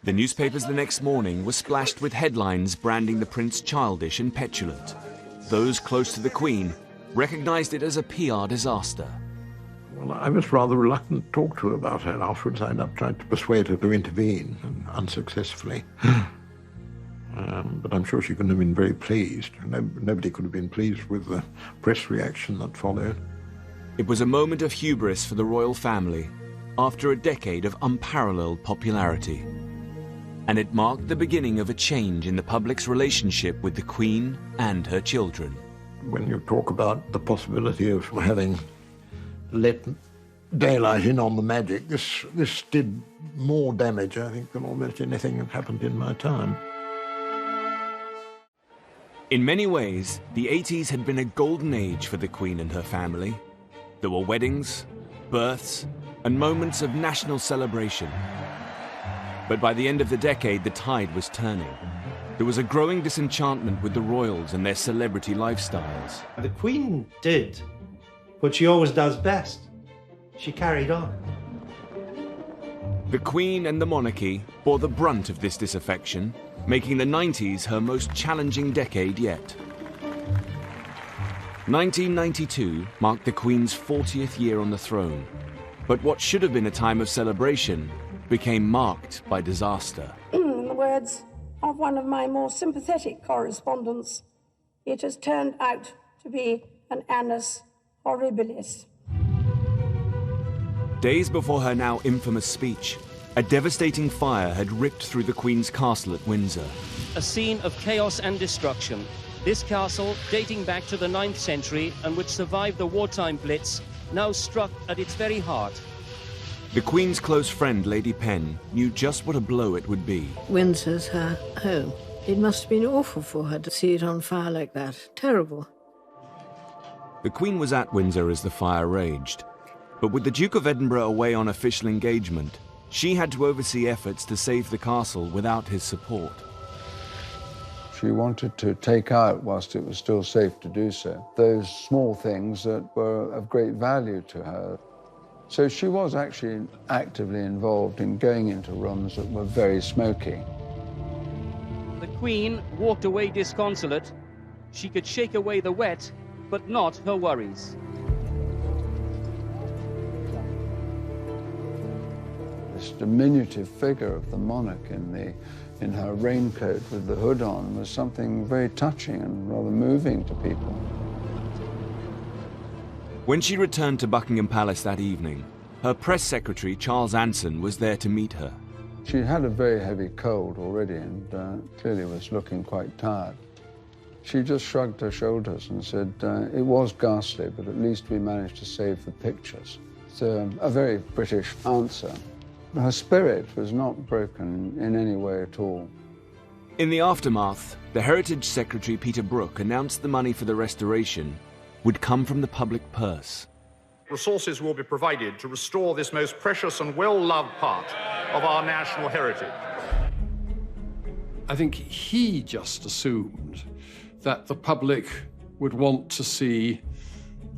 The newspapers the next morning were splashed with headlines branding the prince childish and petulant. Those close to the Queen recognised it as a PR disaster. Well, I was rather reluctant to talk to her about it. Afterwards, I ended up trying to persuade her to intervene, and unsuccessfully. But I'm sure she couldn't have been very pleased. Nobody could have been pleased with the press reaction that followed. It was a moment of hubris for the royal family after a decade of unparalleled popularity. And it marked the beginning of a change in the public's relationship with the Queen and her children. When you talk about the possibility of having let daylight in on the magic, this did more damage, I think, than almost anything that happened in my time. In many ways, the 80s had been a golden age for the Queen and her family. There were weddings, births, and moments of national celebration. But by the end of the decade, the tide was turning. There was a growing disenchantment with the royals and their celebrity lifestyles. The Queen did what she always does best. She carried on. The Queen and the monarchy bore the brunt of this disaffection, making the 90s her most challenging decade yet. 1992 marked the Queen's 40th year on the throne, but what should have been a time of celebration became marked by disaster. In the words of one of my more sympathetic correspondents, it has turned out to be an annus horribilis. Days before her now infamous speech, a devastating fire had ripped through the Queen's castle at Windsor. A scene of chaos and destruction. This castle, dating back to the 9th century and which survived the wartime blitz, now struck at its very heart. The Queen's close friend, Lady Penn, knew just what a blow it would be. Windsor's her home. It must have been awful for her to see it on fire like that. Terrible. The Queen was at Windsor as the fire raged, but with the Duke of Edinburgh away on official engagement, she had to oversee efforts to save the castle without his support. She wanted to take out, whilst it was still safe to do so, those small things that were of great value to her. So she was actually actively involved in going into rooms that were very smoky. The Queen walked away disconsolate. She could shake away the wet, but not her worries. This diminutive figure of the monarch in her raincoat with the hood on was something very touching and rather moving to people. When she returned to Buckingham Palace that evening, her press secretary, Charles Anson, was there to meet her. She had a very heavy cold already and clearly was looking quite tired. She just shrugged her shoulders and said, it was ghastly, but at least we managed to save the pictures. It's a very British answer. Her spirit was not broken in any way at all. In the aftermath, the Heritage Secretary Peter Brook announced the money for the restoration would come from the public purse. Resources will be provided to restore this most precious and well-loved part of our national heritage. I think he just assumed that the public would want to see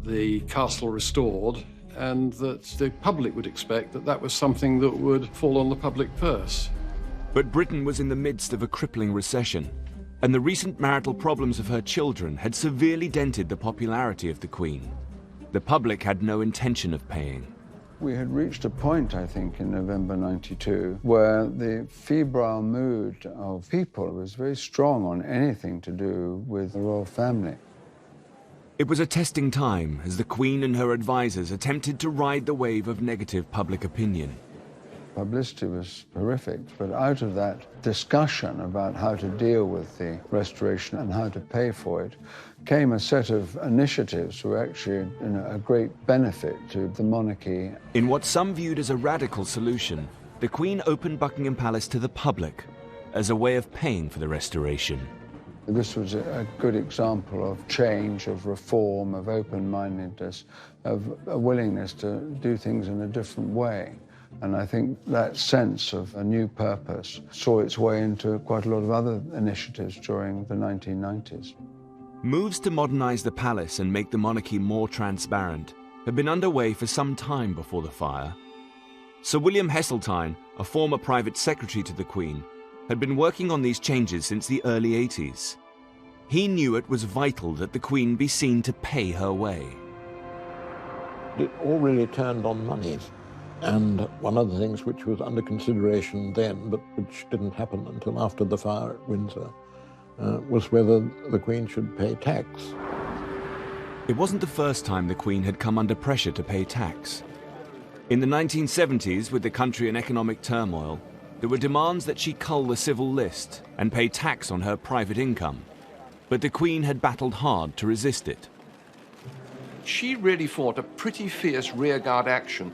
the castle restored, and that the public would expect that that was something that would fall on the public purse. But Britain was in the midst of a crippling recession, and the recent marital problems of her children had severely dented the popularity of the Queen. The public had no intention of paying. We had reached a point, I think, in November '92, where the febrile mood of people was very strong on anything to do with the royal family. It was a testing time as the Queen and her advisors attempted to ride the wave of negative public opinion. Publicity was horrific, but out of that discussion about how to deal with the restoration and how to pay for it came a set of initiatives that were actually a great benefit to the monarchy. In what some viewed as a radical solution, the Queen opened Buckingham Palace to the public as a way of paying for the restoration. This was a good example of change, of reform, of open-mindedness, of a willingness to do things in a different way. And I think that sense of a new purpose saw its way into quite a lot of other initiatives during the 1990s. Moves to modernize the palace and make the monarchy more transparent had been underway for some time before the fire. Sir William Heseltine, a former private secretary to the Queen, had been working on these changes since the early 80s. He knew it was vital that the Queen be seen to pay her way. It all really turned on money. And one of the things which was under consideration then, but which didn't happen until after the fire at Windsor, was whether the Queen should pay tax. It wasn't the first time the Queen had come under pressure to pay tax. In the 1970s, with the country in economic turmoil, there were demands that she cull the civil list and pay tax on her private income. But the Queen had battled hard to resist it. She really fought a pretty fierce rearguard action.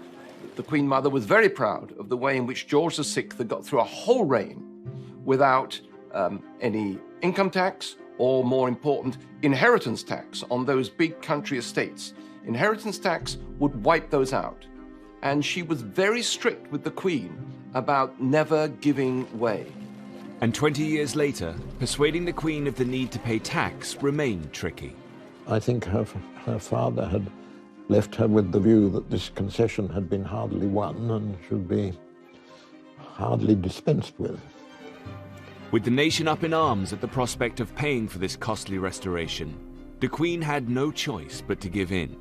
The Queen Mother was very proud of the way in which George VI had got through a whole reign without any income tax or, more important, inheritance tax on those big country estates. Inheritance tax would wipe those out. And she was very strict with the Queen about never giving way. And 20 years later, persuading the Queen of the need to pay tax remained tricky. I think her father had left her with the view that this concession had been hardly won and should be hardly dispensed with. With the nation up in arms at the prospect of paying for this costly restoration, the Queen had no choice but to give in.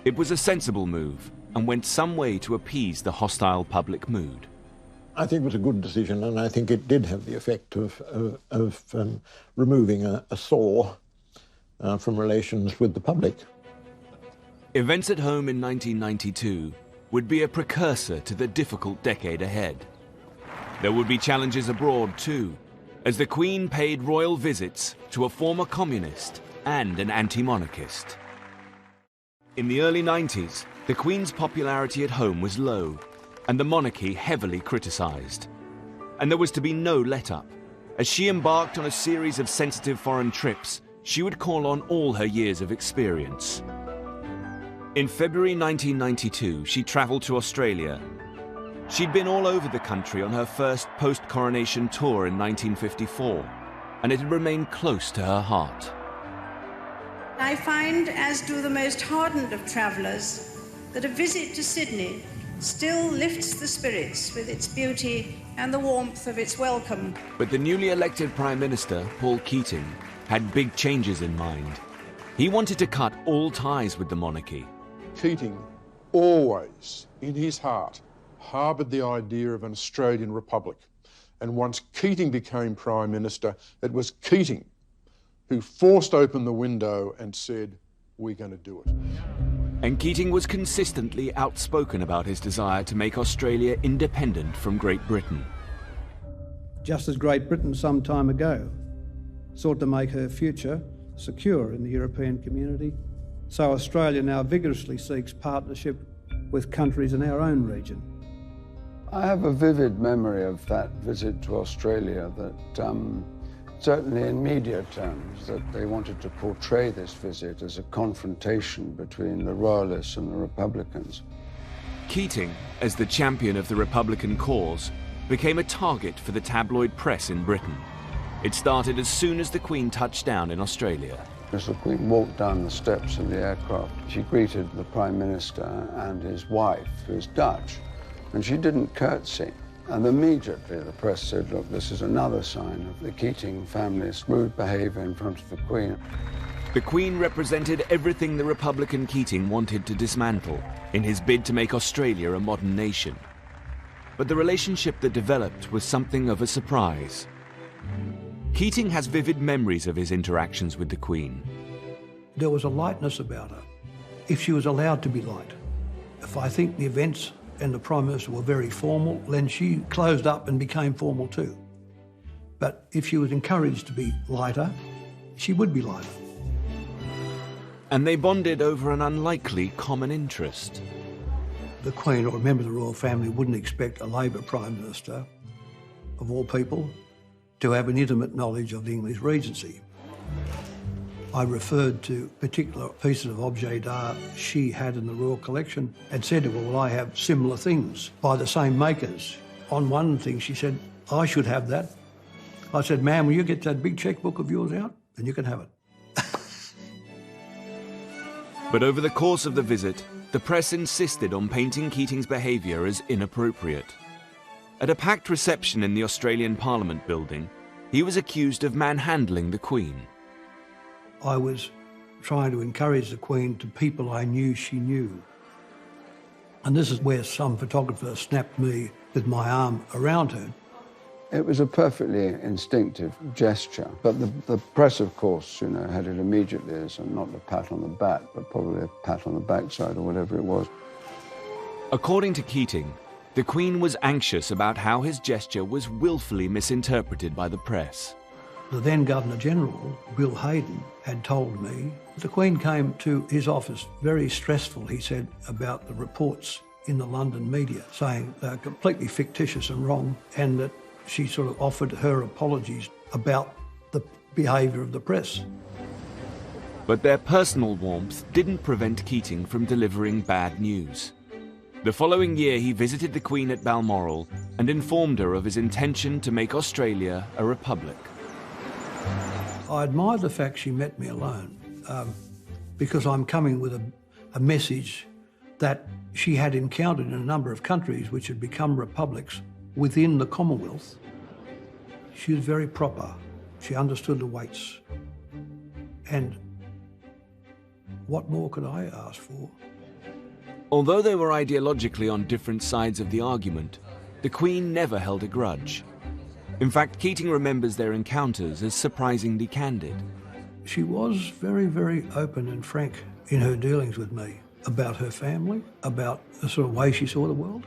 It was a sensible move and went some way to appease the hostile public mood. I think it was a good decision, and I think it did have the effect of removing a sore from relations with the public. Events at home in 1992 would be a precursor to the difficult decade ahead. There would be challenges abroad too, as the Queen paid royal visits to a former communist and an anti-monarchist. In the early 90s, the Queen's popularity at home was low, and the monarchy heavily criticised. And there was to be no let-up. As she embarked on a series of sensitive foreign trips, she would call on all her years of experience. In February 1992, she travelled to Australia. She'd been all over the country on her first post-coronation tour in 1954, and it had remained close to her heart. I find, as do the most hardened of travellers, that a visit to Sydney still lifts the spirits with its beauty and the warmth of its welcome. But the newly elected Prime Minister, Paul Keating, had big changes in mind. He wanted to cut all ties with the monarchy. Keating always, in his heart, harboured the idea of an Australian republic. And once Keating became Prime Minister, it was Keating who forced open the window and said, "We're going to do it." And Keating was consistently outspoken about his desire to make Australia independent from Great Britain. Just as Great Britain some time ago sought to make her future secure in the European community. So Australia now vigorously seeks partnership with countries in our own region. I have a vivid memory of that visit to Australia that, certainly in media terms, that they wanted to portray this visit as a confrontation between the Royalists and the Republicans. Keating, as the champion of the Republican cause, became a target for the tabloid press in Britain. It started as soon as the Queen touched down in Australia. As the Queen walked down the steps of the aircraft, she greeted the Prime Minister and his wife, who is Dutch, and she didn't curtsy. And immediately the press said, look, this is another sign of the Keating family's rude behaviour in front of the Queen. The Queen represented everything the Republican Keating wanted to dismantle in his bid to make Australia a modern nation. But the relationship that developed was something of a surprise. Keating has vivid memories of his interactions with the Queen. There was a lightness about her, if she was allowed to be light. If I think the events and the Prime Minister were very formal, then she closed up and became formal too. But if she was encouraged to be lighter, she would be lighter. And they bonded over an unlikely common interest. The Queen or a member of the royal family wouldn't expect a Labor Prime Minister, of all people, to have an intimate knowledge of the English Regency. I referred to particular pieces of objet d'art she had in the royal collection and said to her, well, I have similar things by the same makers. On one thing she said, I should have that. I said, ma'am, will you get that big checkbook of yours out? And you can have it. But over the course of the visit, the press insisted on painting Keating's behaviour as inappropriate. At a packed reception in the Australian Parliament building, he was accused of manhandling the Queen. I was trying to encourage the Queen to people I knew she knew. And this is where some photographer snapped me with my arm around her. It was a perfectly instinctive gesture, but the press, of course, had it immediately as not a pat on the back, but probably a pat on the backside or whatever it was. According to Keating, the Queen was anxious about how his gesture was willfully misinterpreted by the press. The then Governor-General, Bill Hayden, had told me the Queen came to his office very stressful, he said, about the reports in the London media, saying they're completely fictitious and wrong, and that she sort of offered her apologies about the behaviour of the press. But their personal warmth didn't prevent Keating from delivering bad news. The following year, he visited the Queen at Balmoral and informed her of his intention to make Australia a republic. I admired the fact she met me alone, because I'm coming with a message that she had encountered in a number of countries which had become republics within the Commonwealth. She was very proper. She understood the weights. And what more could I ask for? Although they were ideologically on different sides of the argument, the Queen never held a grudge. In fact, Keating remembers their encounters as surprisingly candid. She was very, very open and frank in her dealings with me about her family, about the sort of way she saw the world.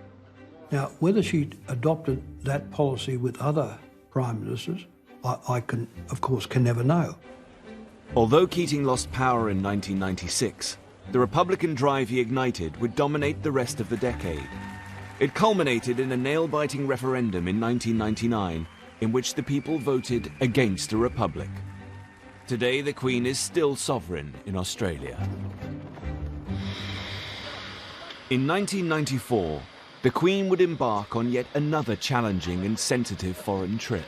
Now, whether she adopted that policy with other prime ministers, I can, of course, can never know. Although Keating lost power in 1996, the Republican drive he ignited would dominate the rest of the decade. It culminated in a nail-biting referendum in 1999, in which the people voted against a republic. Today, the Queen is still sovereign in Australia. In 1994, the Queen would embark on yet another challenging and sensitive foreign trip.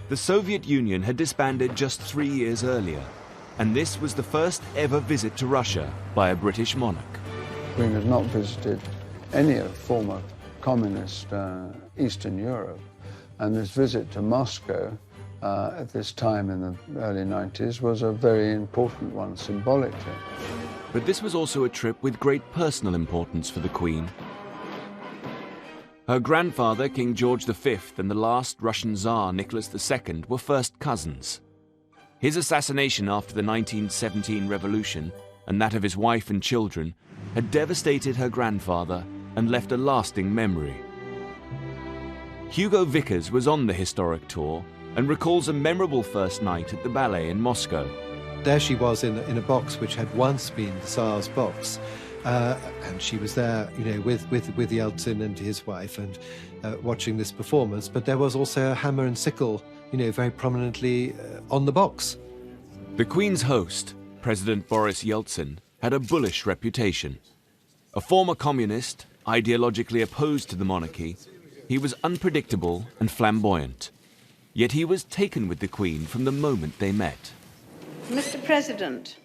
The Soviet Union had disbanded just 3 years earlier, and this was the first ever visit to Russia by a British monarch. The Queen had not visited any of former communist Eastern Europe, and this visit to Moscow at this time in the early 90s was a very important one symbolically. But this was also a trip with great personal importance for the Queen. Her grandfather, King George V, and the last Russian Tsar, Nicholas II, were first cousins. His assassination after the 1917 revolution, and that of his wife and children, had devastated her grandfather and left a lasting memory. Hugo Vickers was on the historic tour and recalls a memorable first night at the ballet in Moscow. There she was in a box which had once been the Tsar's box. And she was there, with Yeltsin and his wife and watching this performance. But there was also a hammer and sickle, very prominently on the box. The Queen's host, President Boris Yeltsin, had a bullish reputation. A former communist, ideologically opposed to the monarchy, he was unpredictable and flamboyant. Yet he was taken with the Queen from the moment they met. Mr. President,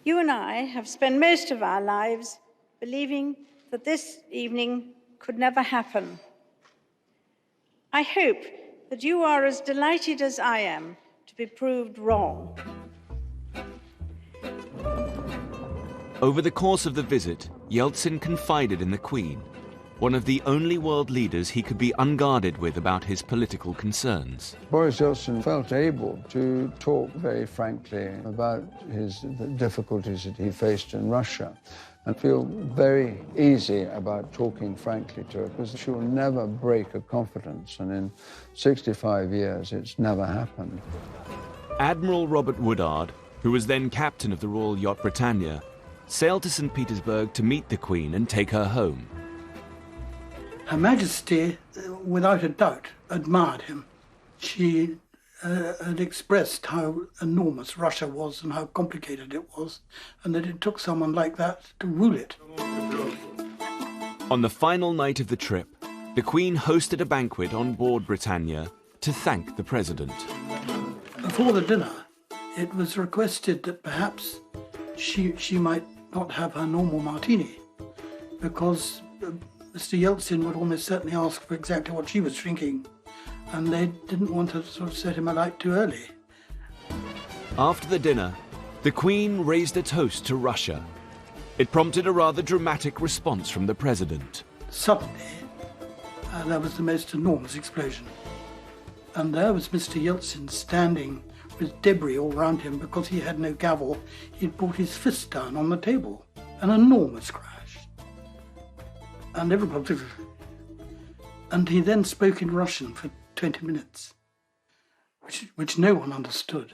you and I have spent most of our lives believing that this evening could never happen. I hope that you are as delighted as I am to be proved wrong. Over the course of the visit, Yeltsin confided in the Queen, one of the only world leaders he could be unguarded with about his political concerns. Boris Yeltsin felt able to talk very frankly about the difficulties that he faced in Russia and feel very easy about talking frankly to her because she will never break a confidence, and in 65 years it's never happened. Admiral Robert Woodard, who was then captain of the Royal Yacht Britannia, sailed to St. Petersburg to meet the Queen and take her home. Her Majesty, without a doubt, admired him. She had expressed how enormous Russia was and how complicated it was, and that it took someone like that to rule it. On the final night of the trip, the Queen hosted a banquet on board Britannia to thank the President. Before the dinner, it was requested that perhaps she might not have her normal martini, because Mr. Yeltsin would almost certainly ask for exactly what she was drinking, and they didn't want to sort of set him alight too early. After the dinner, the Queen raised a toast to Russia. It prompted a rather dramatic response from the President. Suddenly, there was the most enormous explosion. And there was Mr. Yeltsin standing with debris all round him because he had no gavel. He'd brought his fist down on the table. An enormous crash. And everybody... And he then spoke in Russian for 20 minutes, which no one understood.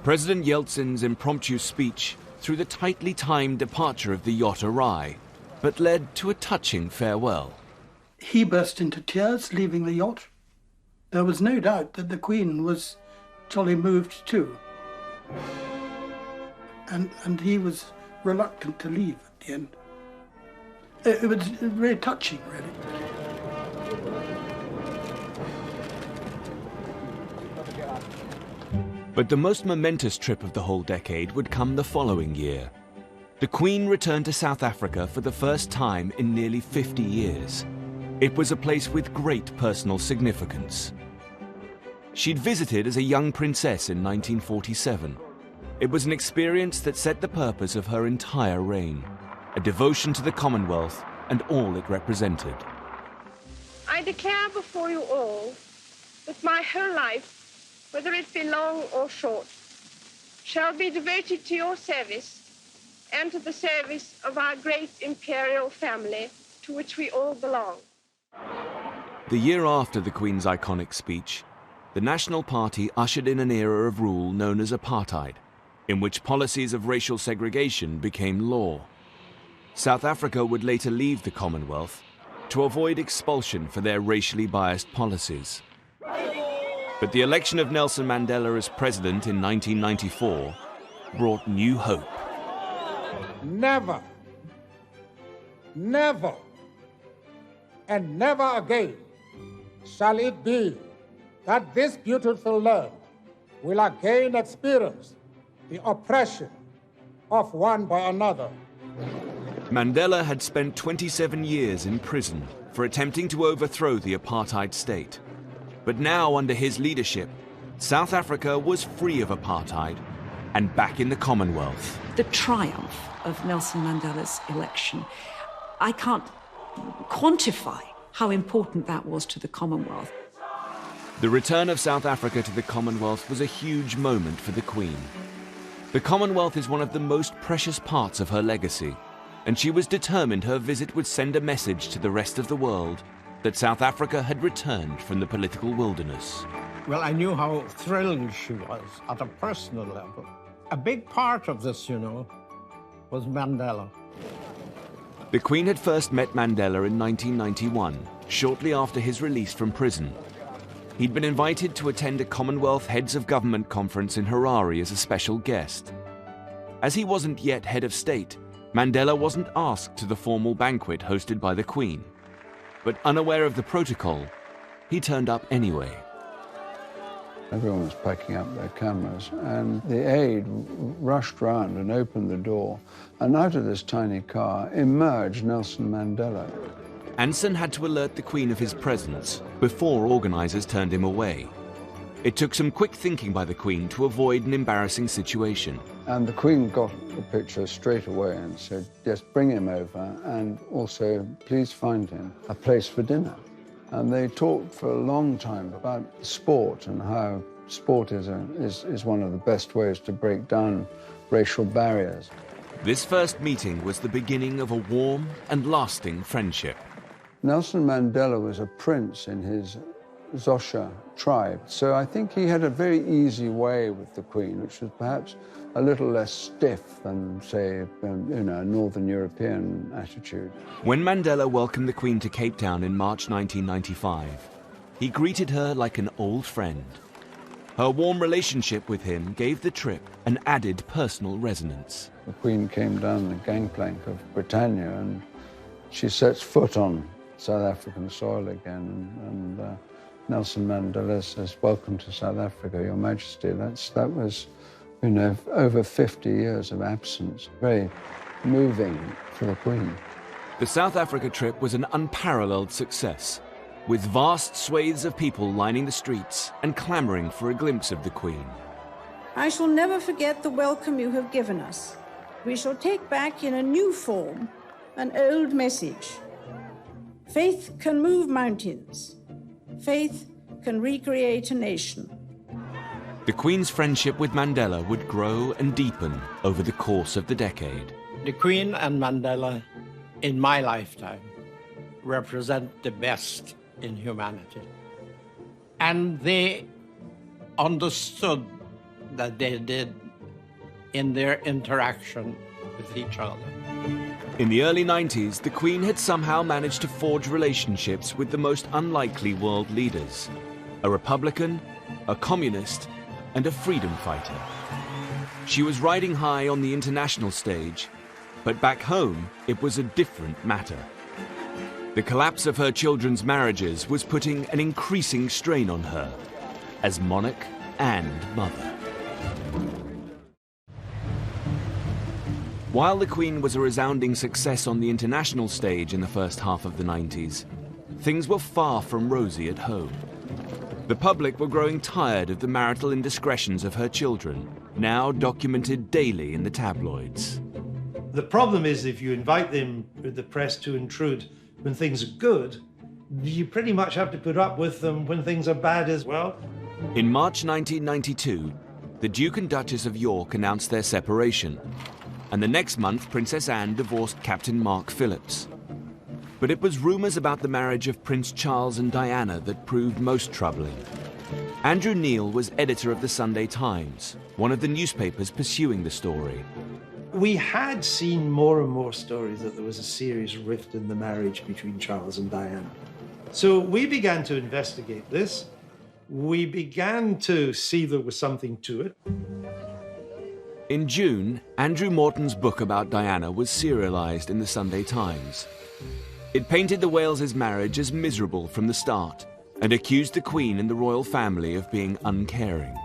President Yeltsin's impromptu speech threw the tightly timed departure of the yacht awry, but led to a touching farewell. He burst into tears, leaving the yacht. There was no doubt that the Queen was jolly moved too. And he was reluctant to leave at the end. It was very touching, really. But the most momentous trip of the whole decade would come the following year. The Queen returned to South Africa for the first time in nearly 50 years. It was a place with great personal significance. She'd visited as a young princess in 1947. It was an experience that set the purpose of her entire reign, a devotion to the Commonwealth and all it represented. I declare before you all that my whole life, whether it be long or short, shall be devoted to your service and to the service of our great imperial family to which we all belong. The year after the Queen's iconic speech, the National Party ushered in an era of rule known as apartheid, in which policies of racial segregation became law. South Africa would later leave the Commonwealth to avoid expulsion for their racially biased policies. But the election of Nelson Mandela as president in 1994 brought new hope. Never, never, and never again shall it be that this beautiful land will again experience the oppression of one by another. Mandela had spent 27 years in prison for attempting to overthrow the apartheid state. But now, under his leadership, South Africa was free of apartheid and back in the Commonwealth. The triumph of Nelson Mandela's election, I can't quantify how important that was to the Commonwealth. The return of South Africa to the Commonwealth was a huge moment for the Queen. The Commonwealth is one of the most precious parts of her legacy, and she was determined her visit would send a message to the rest of the world that South Africa had returned from the political wilderness. Well, I knew how thrilled she was at a personal level. A big part of this, you know, was Mandela. The Queen had first met Mandela in 1991, shortly after his release from prison. He'd been invited to attend a Commonwealth Heads of Government conference in Harare as a special guest. As he wasn't yet head of state, Mandela wasn't asked to the formal banquet hosted by the Queen. But unaware of the protocol, he turned up anyway. Everyone was packing up their cameras, and the aide rushed round and opened the door, and out of this tiny car emerged Nelson Mandela. Anson had to alert the Queen of his presence before organisers turned him away. It took some quick thinking by the Queen to avoid an embarrassing situation. And the Queen got the picture straight away and said, yes, bring him over, and also, please find him a place for dinner. And they talked for a long time about sport and how sport is one of the best ways to break down racial barriers. This first meeting was the beginning of a warm and lasting friendship. Nelson Mandela was a prince in his Xhosa tribe, so I think he had a very easy way with the Queen, which was perhaps a little less stiff than, say, a Northern European attitude. When Mandela welcomed the Queen to Cape Town in March 1995, he greeted her like an old friend. Her warm relationship with him gave the trip an added personal resonance. The Queen came down the gangplank of Britannia and she sets foot on South African soil again, and Nelson Mandela says, "Welcome to South Africa, Your Majesty." That was, over 50 years of absence. Very moving for the Queen. The South Africa trip was an unparalleled success, with vast swathes of people lining the streets and clamouring for a glimpse of the Queen. I shall never forget the welcome you have given us. We shall take back in a new form an old message. Faith can move mountains. Faith can recreate a nation. The Queen's friendship with Mandela would grow and deepen over the course of the decade. The Queen and Mandela, in my lifetime, represent the best in humanity. And they understood that they did in their interaction with each other. In the early 90s, the Queen had somehow managed to forge relationships with the most unlikely world leaders: a Republican, a communist, and a freedom fighter. She was riding high on the international stage, but back home, it was a different matter. The collapse of her children's marriages was putting an increasing strain on her as monarch and mother. While the Queen was a resounding success on the international stage in the first half of the 90s, things were far from rosy at home. The public were growing tired of the marital indiscretions of her children, now documented daily in the tabloids. The problem is if you invite the press to intrude when things are good, you pretty much have to put up with them when things are bad as well. In March 1992, the Duke and Duchess of York announced their separation, and the next month Princess Anne divorced Captain Mark Phillips. But it was rumours about the marriage of Prince Charles and Diana that proved most troubling. Andrew Neil was editor of the Sunday Times, one of the newspapers pursuing the story. We had seen more and more stories that there was a serious rift in the marriage between Charles and Diana. So we began to investigate this. We began to see there was something to it. In June, Andrew Morton's book about Diana was serialised in the Sunday Times. It painted the Wales's marriage as miserable from the start and accused the Queen and the royal family of being uncaring.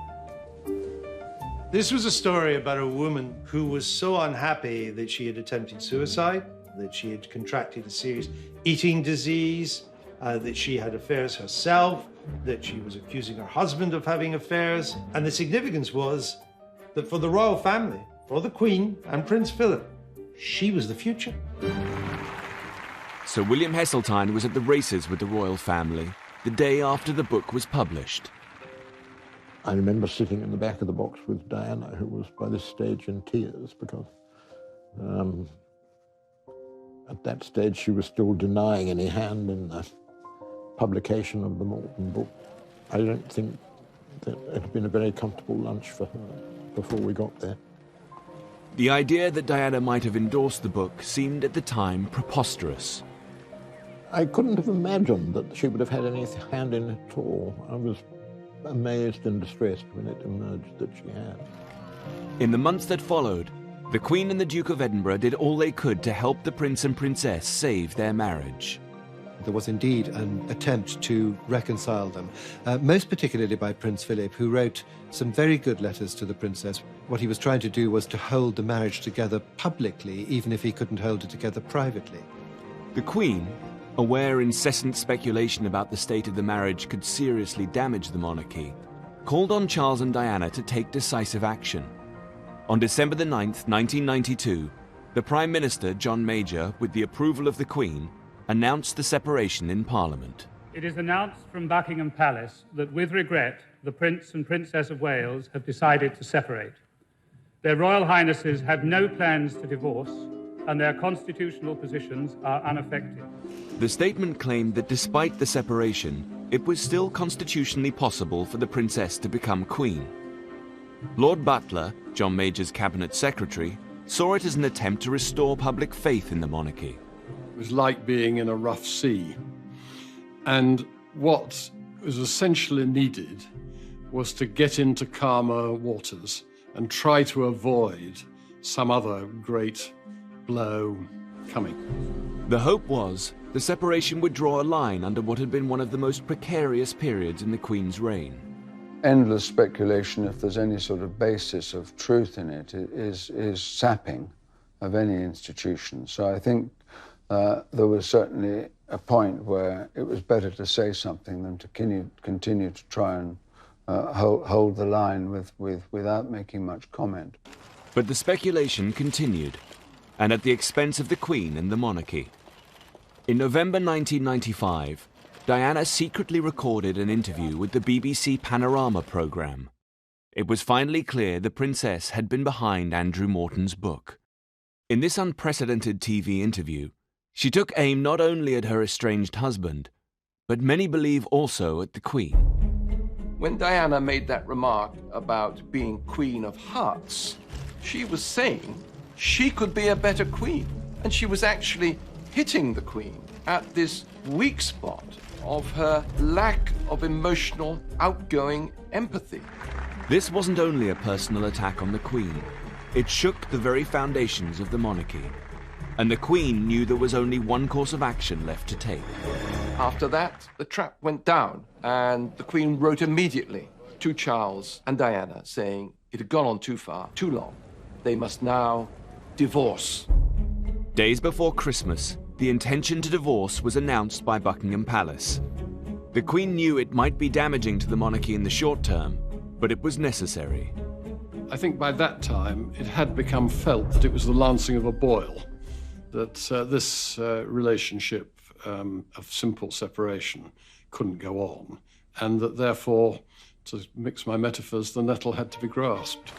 This was a story about a woman who was so unhappy that she had attempted suicide, that she had contracted a serious eating disease, that she had affairs herself, that she was accusing her husband of having affairs. And the significance was that for the royal family, for the Queen and Prince Philip, she was the future. Sir William Heseltine was at the races with the royal family the day after the book was published. I remember sitting in the back of the box with Diana, who was by this stage in tears, because at that stage she was still denying any hand in the publication of the Morton book, I don't think that it had been a very comfortable lunch for her before we got there. The idea that Diana might have endorsed the book seemed at the time preposterous. I couldn't have imagined that she would have had any hand in it at all. I was amazed and distressed when it emerged that she had. In the months that followed, the Queen and the Duke of Edinburgh did all they could to help the Prince and Princess save their marriage. There was indeed an attempt to reconcile them, most particularly by Prince Philip, who wrote some very good letters to the Princess. What he was trying to do was to hold the marriage together publicly, even if he couldn't hold it together privately. The Queen, aware incessant speculation about the state of the marriage could seriously damage the monarchy, called on Charles and Diana to take decisive action. On December the 9th, 1992, the Prime Minister, John Major, with the approval of the Queen, announced the separation in Parliament. It is announced from Buckingham Palace that, with regret, the Prince and Princess of Wales have decided to separate. Their Royal Highnesses have no plans to divorce, and their constitutional positions are unaffected. The statement claimed that despite the separation, it was still constitutionally possible for the Princess to become Queen. Lord Butler, John Major's cabinet secretary, saw it as an attempt to restore public faith in the monarchy. It was like being in a rough sea. And what was essentially needed was to get into calmer waters and try to avoid some other great blow coming. The hope was the separation would draw a line under what had been one of the most precarious periods in the Queen's reign. Endless speculation, if there's any sort of basis of truth in it, is sapping of any institution. So I think there was certainly a point where it was better to say something than to continue to try and hold the line without making much comment. But the speculation continued, and at the expense of the Queen and the monarchy. In November 1995, Diana secretly recorded an interview with the BBC Panorama programme. It was finally clear the Princess had been behind Andrew Morton's book. In this unprecedented TV interview, she took aim not only at her estranged husband, but many believe also at the Queen. When Diana made that remark about being Queen of Hearts, she was saying she could be a better queen, and she was actually hitting the Queen at this weak spot of her lack of emotional, outgoing empathy. This wasn't only a personal attack on the Queen. It shook the very foundations of the monarchy. And the Queen knew there was only one course of action left to take. After that, the trap went down, and the Queen wrote immediately to Charles and Diana, saying it had gone on too far, too long. They must now divorce. Days before Christmas, the intention to divorce was announced by Buckingham Palace. The Queen knew it might be damaging to the monarchy in the short term, but it was necessary. I think by that time it had become felt that it was the lancing of a boil, that this relationship of simple separation couldn't go on, and that therefore, to mix my metaphors, the nettle had to be grasped.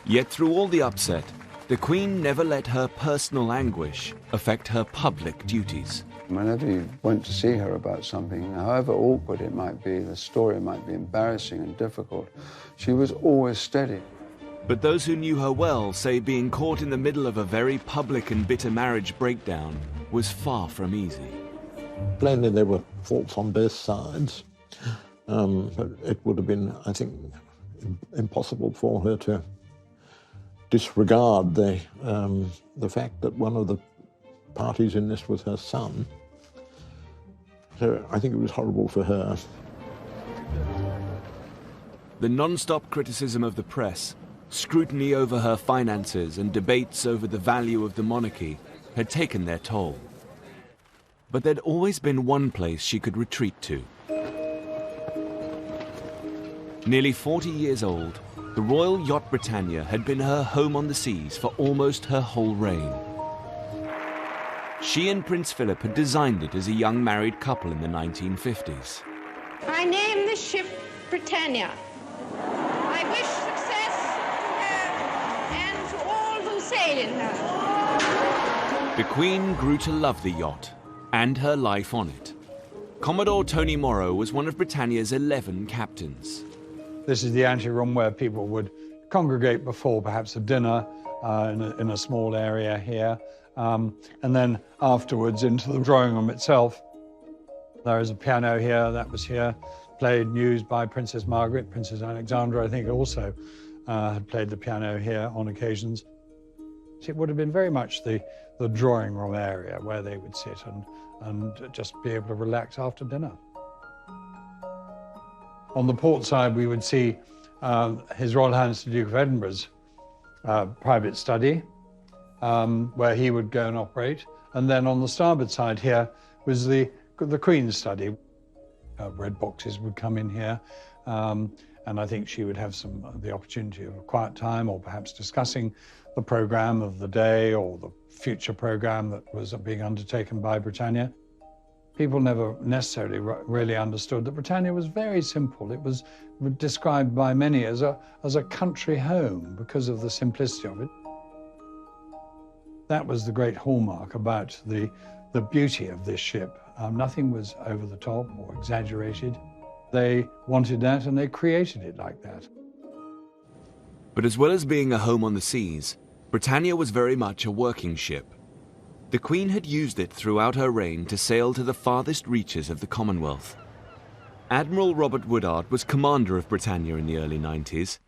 Yet through all the upset, the Queen never let her personal anguish affect her public duties. Whenever you went to see her about something, however awkward it might be, the story might be embarrassing and difficult, she was always steady. But those who knew her well say being caught in the middle of a very public and bitter marriage breakdown was far from easy. Plainly, there were faults on both sides. But it would have been, I think, impossible for her to disregard the fact that one of the parties in this was her son. So I think it was horrible for her. The non-stop criticism of the press, scrutiny over her finances, and debates over the value of the monarchy had taken their toll. But there'd always been one place she could retreat to. Nearly 40 years old, the Royal Yacht Britannia had been her home on the seas for almost her whole reign. She and Prince Philip had designed it as a young married couple in the 1950s. I name this ship Britannia. I wish success to her and to all who sail in her. The Queen grew to love the yacht and her life on it. Commodore Tony Morrow was one of Britannia's 11 captains. This is the anteroom where people would congregate before perhaps a dinner in a small area here, and then afterwards into the drawing room itself. There is a piano here, that was here, played and used by Princess Margaret. Princess Alexandra, I think, also had played the piano here on occasions. It would have been very much the drawing room area where they would sit and just be able to relax after dinner. On the port side, we would see His Royal Highness the Duke of Edinburgh's private study, where he would go and operate. And then on the starboard side here was the Queen's study. Red boxes would come in here, and I think she would have the opportunity of a quiet time, or perhaps discussing the programme of the day or the future programme that was being undertaken by Britannia. People never necessarily really understood that Britannia was very simple. It was described by many as a country home because of the simplicity of it. That was the great hallmark about the beauty of this ship. Nothing was over the top or exaggerated. They wanted that and they created it like that. But as well as being a home on the seas, Britannia was very much a working ship. The Queen had used it throughout her reign to sail to the farthest reaches of the Commonwealth. Admiral Robert Woodard was commander of Britannia in the early 90s.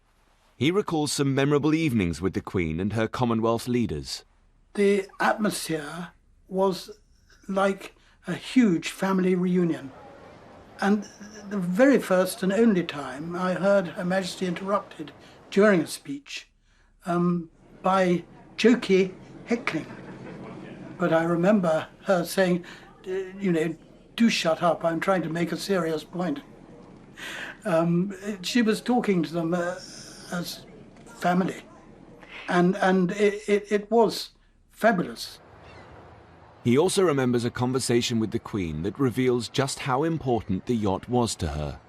He recalls some memorable evenings with the Queen and her Commonwealth leaders. The atmosphere was like a huge family reunion. And the very first and only time I heard Her Majesty interrupted during a speech by jokey heckling. But I remember her saying, you know, do shut up, I'm trying to make a serious point. She was talking to them as family. And it was fabulous. He also remembers a conversation with the Queen that reveals just how important the yacht was to her.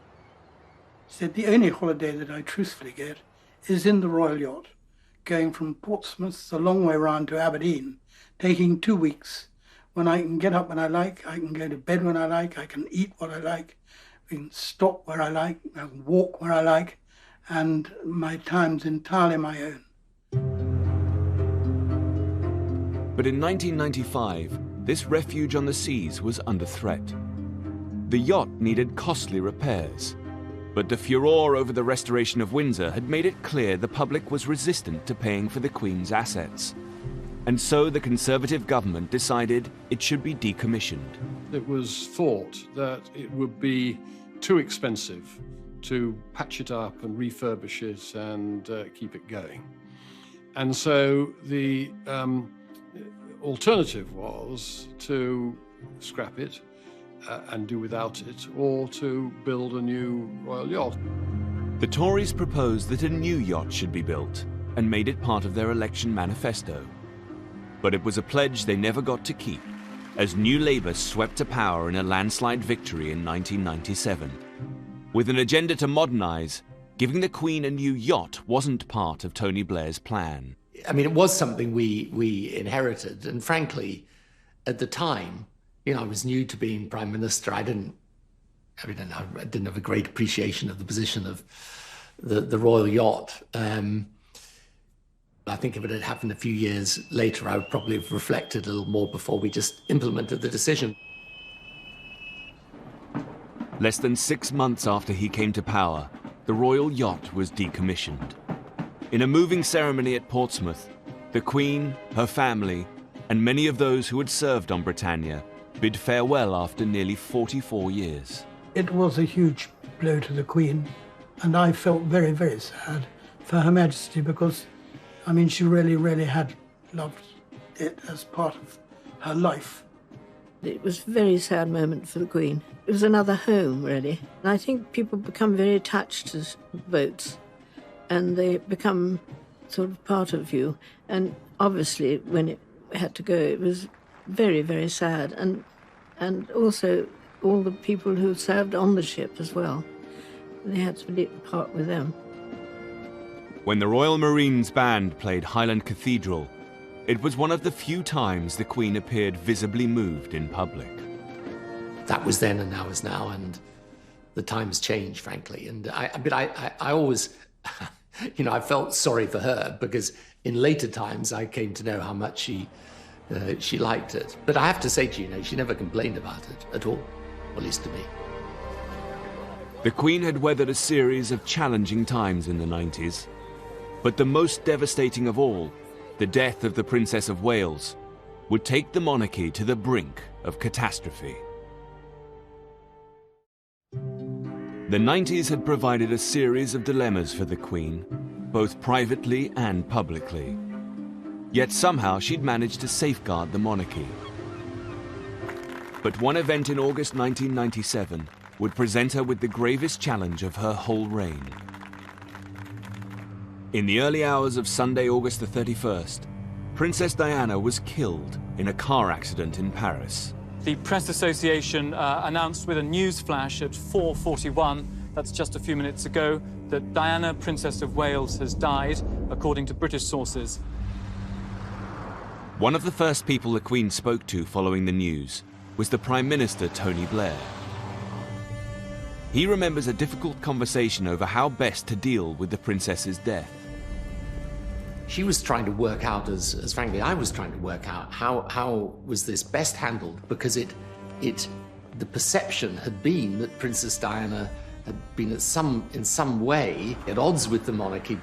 She said, the only holiday that I truthfully get is in the Royal Yacht, going from Portsmouth a long way round to Aberdeen, taking 2 weeks, when I can get up when I like, I can go to bed when I like, I can eat what I like, I can stop where I like, I can walk where I like, and my time's entirely my own. But in 1995, this refuge on the seas was under threat. The yacht needed costly repairs, but the furore over the restoration of Windsor had made it clear the public was resistant to paying for the Queen's assets. And so the Conservative government decided it should be decommissioned. It was thought that it would be too expensive to patch it up and refurbish it and keep it going. And so the alternative was to scrap it and do without it, or to build a new royal yacht. The Tories proposed that a new yacht should be built and made it part of their election manifesto. But it was a pledge they never got to keep, as New Labour swept to power in a landslide victory in 1997. With an agenda to modernise, giving the Queen a new yacht wasn't part of Tony Blair's plan. I mean, it was something we inherited, and frankly, at the time, you know, I was new to being Prime Minister. I didn't have a great appreciation of the position of the Royal Yacht. I think if it had happened a few years later, I would probably have reflected a little more before we just implemented the decision. Less than 6 months after he came to power, the Royal Yacht was decommissioned. In a moving ceremony at Portsmouth, the Queen, her family, and many of those who had served on Britannia bid farewell after nearly 44 years. It was a huge blow to the Queen, and I felt very, very sad for Her Majesty because, I mean, she really, really had loved it as part of her life. It was a very sad moment for the Queen. It was another home, really. And I think people become very attached to boats, and they become sort of part of you. And obviously, when it had to go, it was very, very sad. And also, all the people who served on the ship as well, they had to part with them. When the Royal Marines Band played Highland Cathedral, it was one of the few times the Queen appeared visibly moved in public. that was then and now is now, and the times change, frankly. And I always, you know, I felt sorry for her because in later times I came to know how much she liked it. But I have to say to you, you know, she never complained about it at all, or at least to me. The Queen had weathered a series of challenging times in the 90s, but the most devastating of all, the death of the Princess of Wales, would take the monarchy to the brink of catastrophe. The 90s had provided a series of dilemmas for the Queen, both privately and publicly. Yet somehow she'd managed to safeguard the monarchy. But one event in August 1997 would present her with the gravest challenge of her whole reign. In the early hours of Sunday, August the 31st, Princess Diana was killed in a car accident in Paris. The Press Association announced with a news flash at 4:41, that's just a few minutes ago, that Diana, Princess of Wales, has died, according to British sources. One of the first people the Queen spoke to following the news was the Prime Minister, Tony Blair. He remembers a difficult conversation over how best to deal with the princess's death. She was trying to work out, as frankly I was trying to work out, how was this best handled, because the perception had been that Princess Diana had been in some way at odds with the monarchy.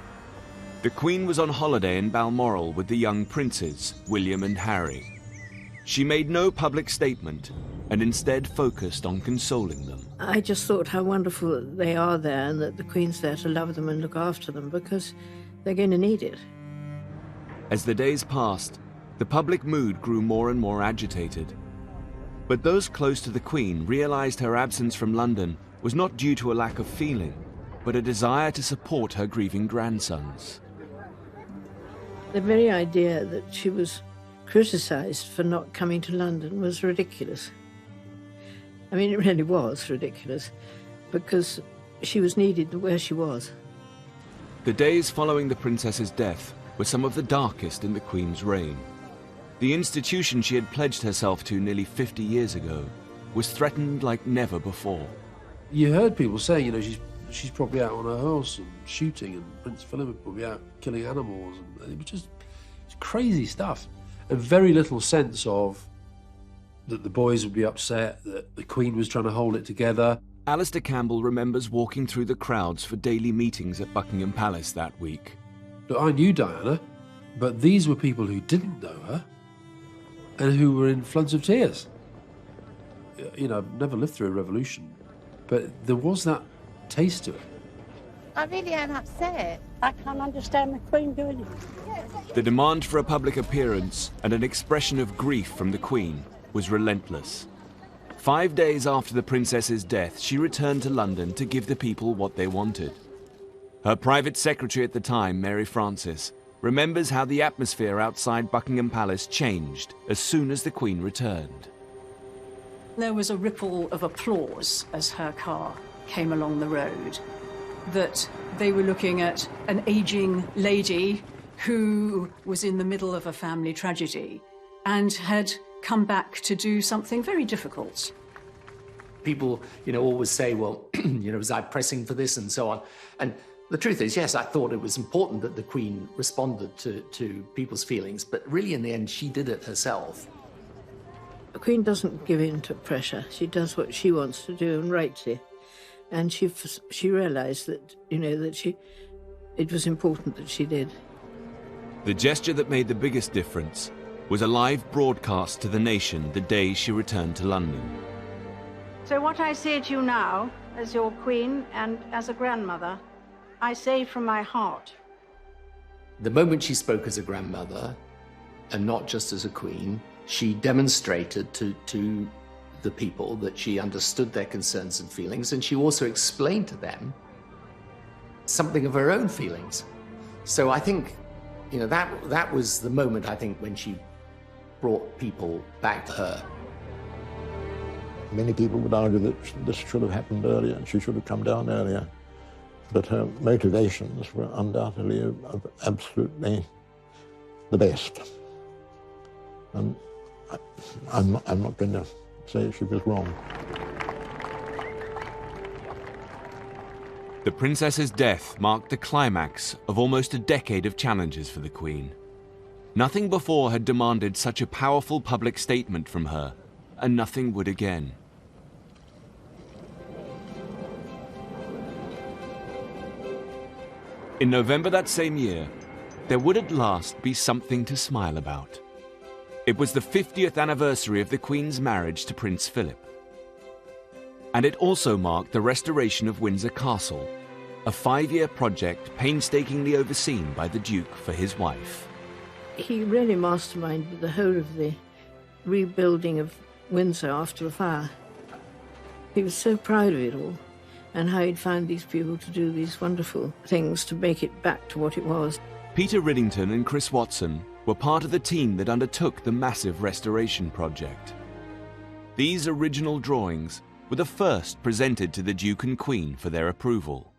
The Queen was on holiday in Balmoral with the young princes, William and Harry. She made no public statement and instead focused on consoling them. I just thought how wonderful that they are there and that the Queen's there to love them and look after them, because they're going to need it. As the days passed, the public mood grew more and more agitated. But those close to the Queen realized her absence from London was not due to a lack of feeling, but a desire to support her grieving grandsons. The very idea that she was criticised for not coming to London was ridiculous. I mean, it really was ridiculous, because she was needed where she was. The days following the princess's death were some of the darkest in the Queen's reign. The institution she had pledged herself to nearly 50 years ago was threatened like never before. You heard people saying, you know, she's probably out on her horse and shooting, and Prince Philip would probably out killing animals, and it was just crazy stuff. And very little sense of that the boys would be upset, that the Queen was trying to hold it together. Alistair Campbell remembers walking through the crowds for daily meetings at Buckingham Palace that week. Look, I knew Diana, but these were people who didn't know her and who were in floods of tears. You know, I've never lived through a revolution, but there was that taste to it. I really am upset. I can't understand the Queen doing it. The demand for a public appearance and an expression of grief from the Queen was relentless. 5 days after the princess's death, she returned to London to give the people what they wanted. Her private secretary at the time, Mary Frances, remembers how the atmosphere outside Buckingham Palace changed as soon as the Queen returned. There was a ripple of applause as her car came along the road, that they were looking at an aging lady who was in the middle of a family tragedy and had come back to do something very difficult. People, you know, always say, well, you know, was I pressing for this and so on? And the truth is, yes, I thought it was important that the Queen responded to people's feelings, but really in the end, she did it herself. The Queen doesn't give in to pressure. She does what she wants to do, and rightly. And she realised that, you know, that it was important that she did. The gesture that made the biggest difference was a live broadcast to the nation the day she returned to London. So what I say to you now, as your Queen and as a grandmother, I say from my heart. The moment she spoke as a grandmother, and not just as a queen, she demonstrated to the people that she understood their concerns and feelings, and she also explained to them something of her own feelings. So I think, you know, that was the moment, I think, when she brought people back to her. Many people would argue that this should have happened earlier and she should have come down earlier. But her motivations were undoubtedly absolutely the best. And I'm not going to say she was wrong. The princess's death marked the climax of almost a decade of challenges for the Queen. Nothing before had demanded such a powerful public statement from her, and nothing would again. In November that same year, there would at last be something to smile about. It was the 50th anniversary of the Queen's marriage to Prince Philip. And it also marked the restoration of Windsor Castle, a 5-year project painstakingly overseen by the Duke for his wife. He really masterminded the whole of the rebuilding of Windsor after the fire. He was so proud of it all, and how he'd found these people to do these wonderful things to make it back to what it was. Peter Riddington and Chris Watson were part of the team that undertook the massive restoration project. These original drawings were the first presented to the Duke and Queen for their approval.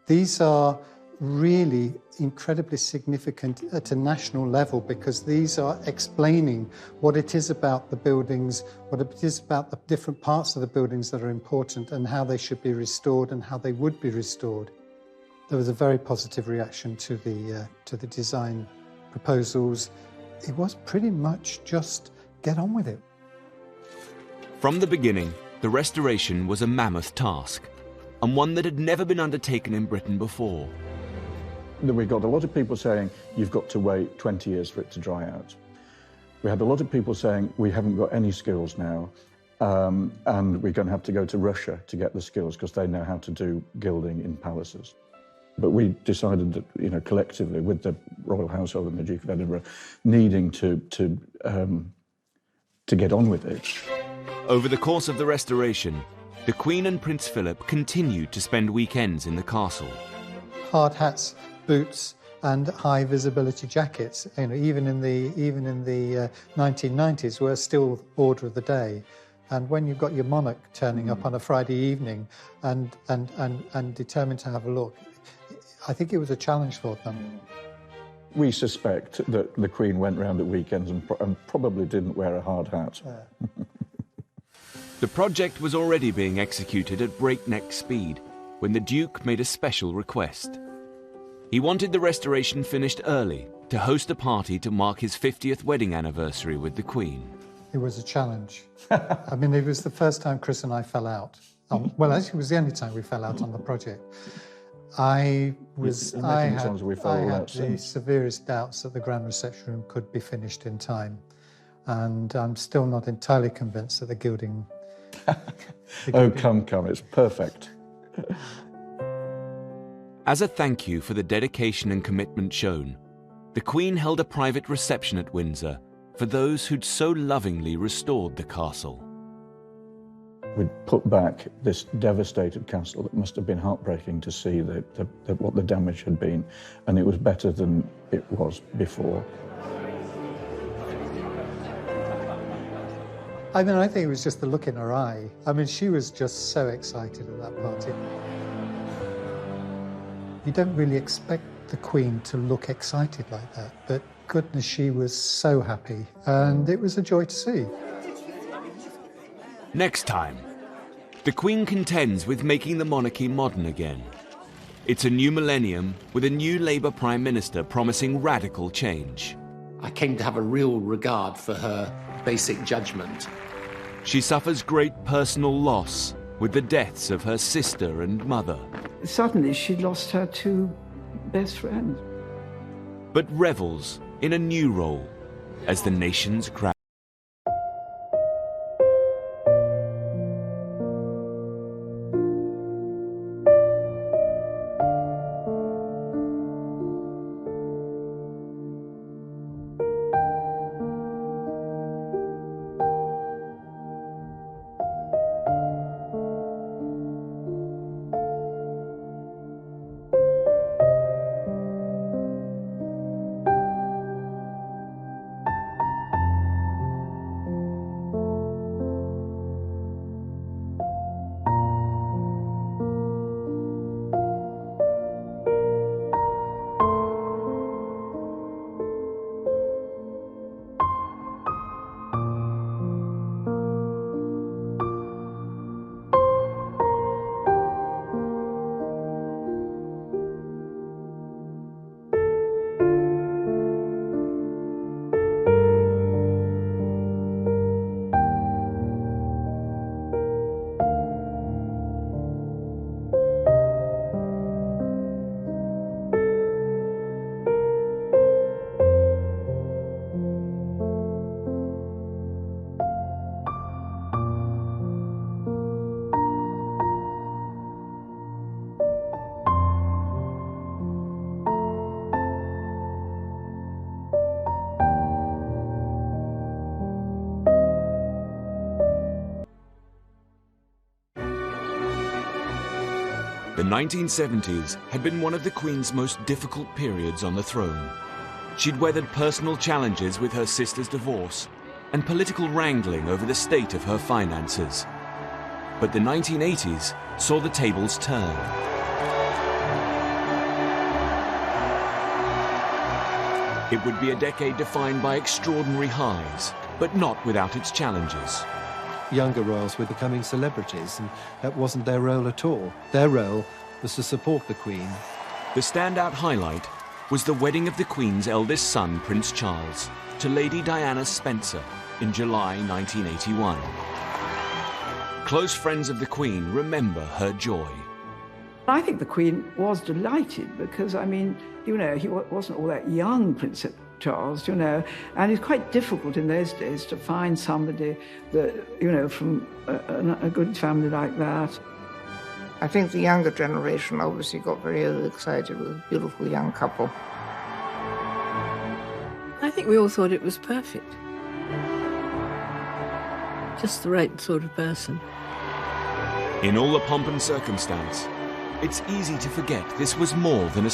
These are really incredibly significant at a national level because these are explaining what it is about the buildings, what it is about the different parts of the buildings that are important and how they should be restored and how they would be restored. There was a very positive reaction to the design proposals. It was pretty much just get on with it. From the beginning, the restoration was a mammoth task, and one that had never been undertaken in Britain before. We got a lot of people saying, you've got to wait 20 years for it to dry out. We had a lot of people saying, we haven't got any skills now, and we're going to have to go to Russia to get the skills because they know how to do gilding in palaces. But we decided that, you know, collectively, with the royal household and the Duke of Edinburgh, needing to get on with it. Over the course of the restoration, the Queen and Prince Philip continued to spend weekends in the castle. Hard hats, boots, and high visibility jackets, you know, even in the 1990s, were still order of the day. And when you've got your monarch turning up on a Friday evening and determined to have a look, I think it was a challenge for them. We suspect that the Queen went round at weekends and probably didn't wear a hard hat. Yeah. The project was already being executed at breakneck speed when the Duke made a special request. He wanted the restoration finished early to host a party to mark his 50th wedding anniversary with the Queen. It was a challenge. I mean, it was the first time Chris and I fell out. Well, actually, it was the only time we fell out on the project. I had the severest doubts that the grand reception room could be finished in time. And I'm still not entirely convinced that the gilding... Oh, come, it's perfect. As a thank you for the dedication and commitment shown, the Queen held a private reception at Windsor for those who'd so lovingly restored the castle. We'd put back this devastated castle that must have been heartbreaking to see what the damage had been, and it was better than it was before. I mean, I think it was just the look in her eye. I mean, she was just so excited at that party. You don't really expect the Queen to look excited like that, but goodness, she was so happy, and it was a joy to see. Next time, the Queen contends with making the monarchy modern again. It's a new millennium with a new Labour Prime Minister promising radical change. I came to have a real regard for her basic judgment. She suffers great personal loss with the deaths of her sister and mother. Suddenly she lost her two best friends. But revels in a new role as the nation's crown. 1970s had been one of the Queen's most difficult periods on the throne. She'd weathered personal challenges with her sister's divorce and political wrangling over the state of her finances. But the 1980s saw the tables turn. It would be a decade defined by extraordinary highs, but not without its challenges. Younger royals were becoming celebrities, and that wasn't their role at all. Their role was to support the Queen. The standout highlight was the wedding of the Queen's eldest son, Prince Charles, to Lady Diana Spencer in July 1981. Close friends of the Queen remember her joy. I think the Queen was delighted because, I mean, you know, he wasn't all that young, Prince Charles, you know, and it's quite difficult in those days to find somebody that, you know, from a good family like that. I think the younger generation obviously got very excited with a beautiful young couple. I think we all thought it was perfect. Just the right sort of person. In all the pomp and circumstance, it's easy to forget this was more than a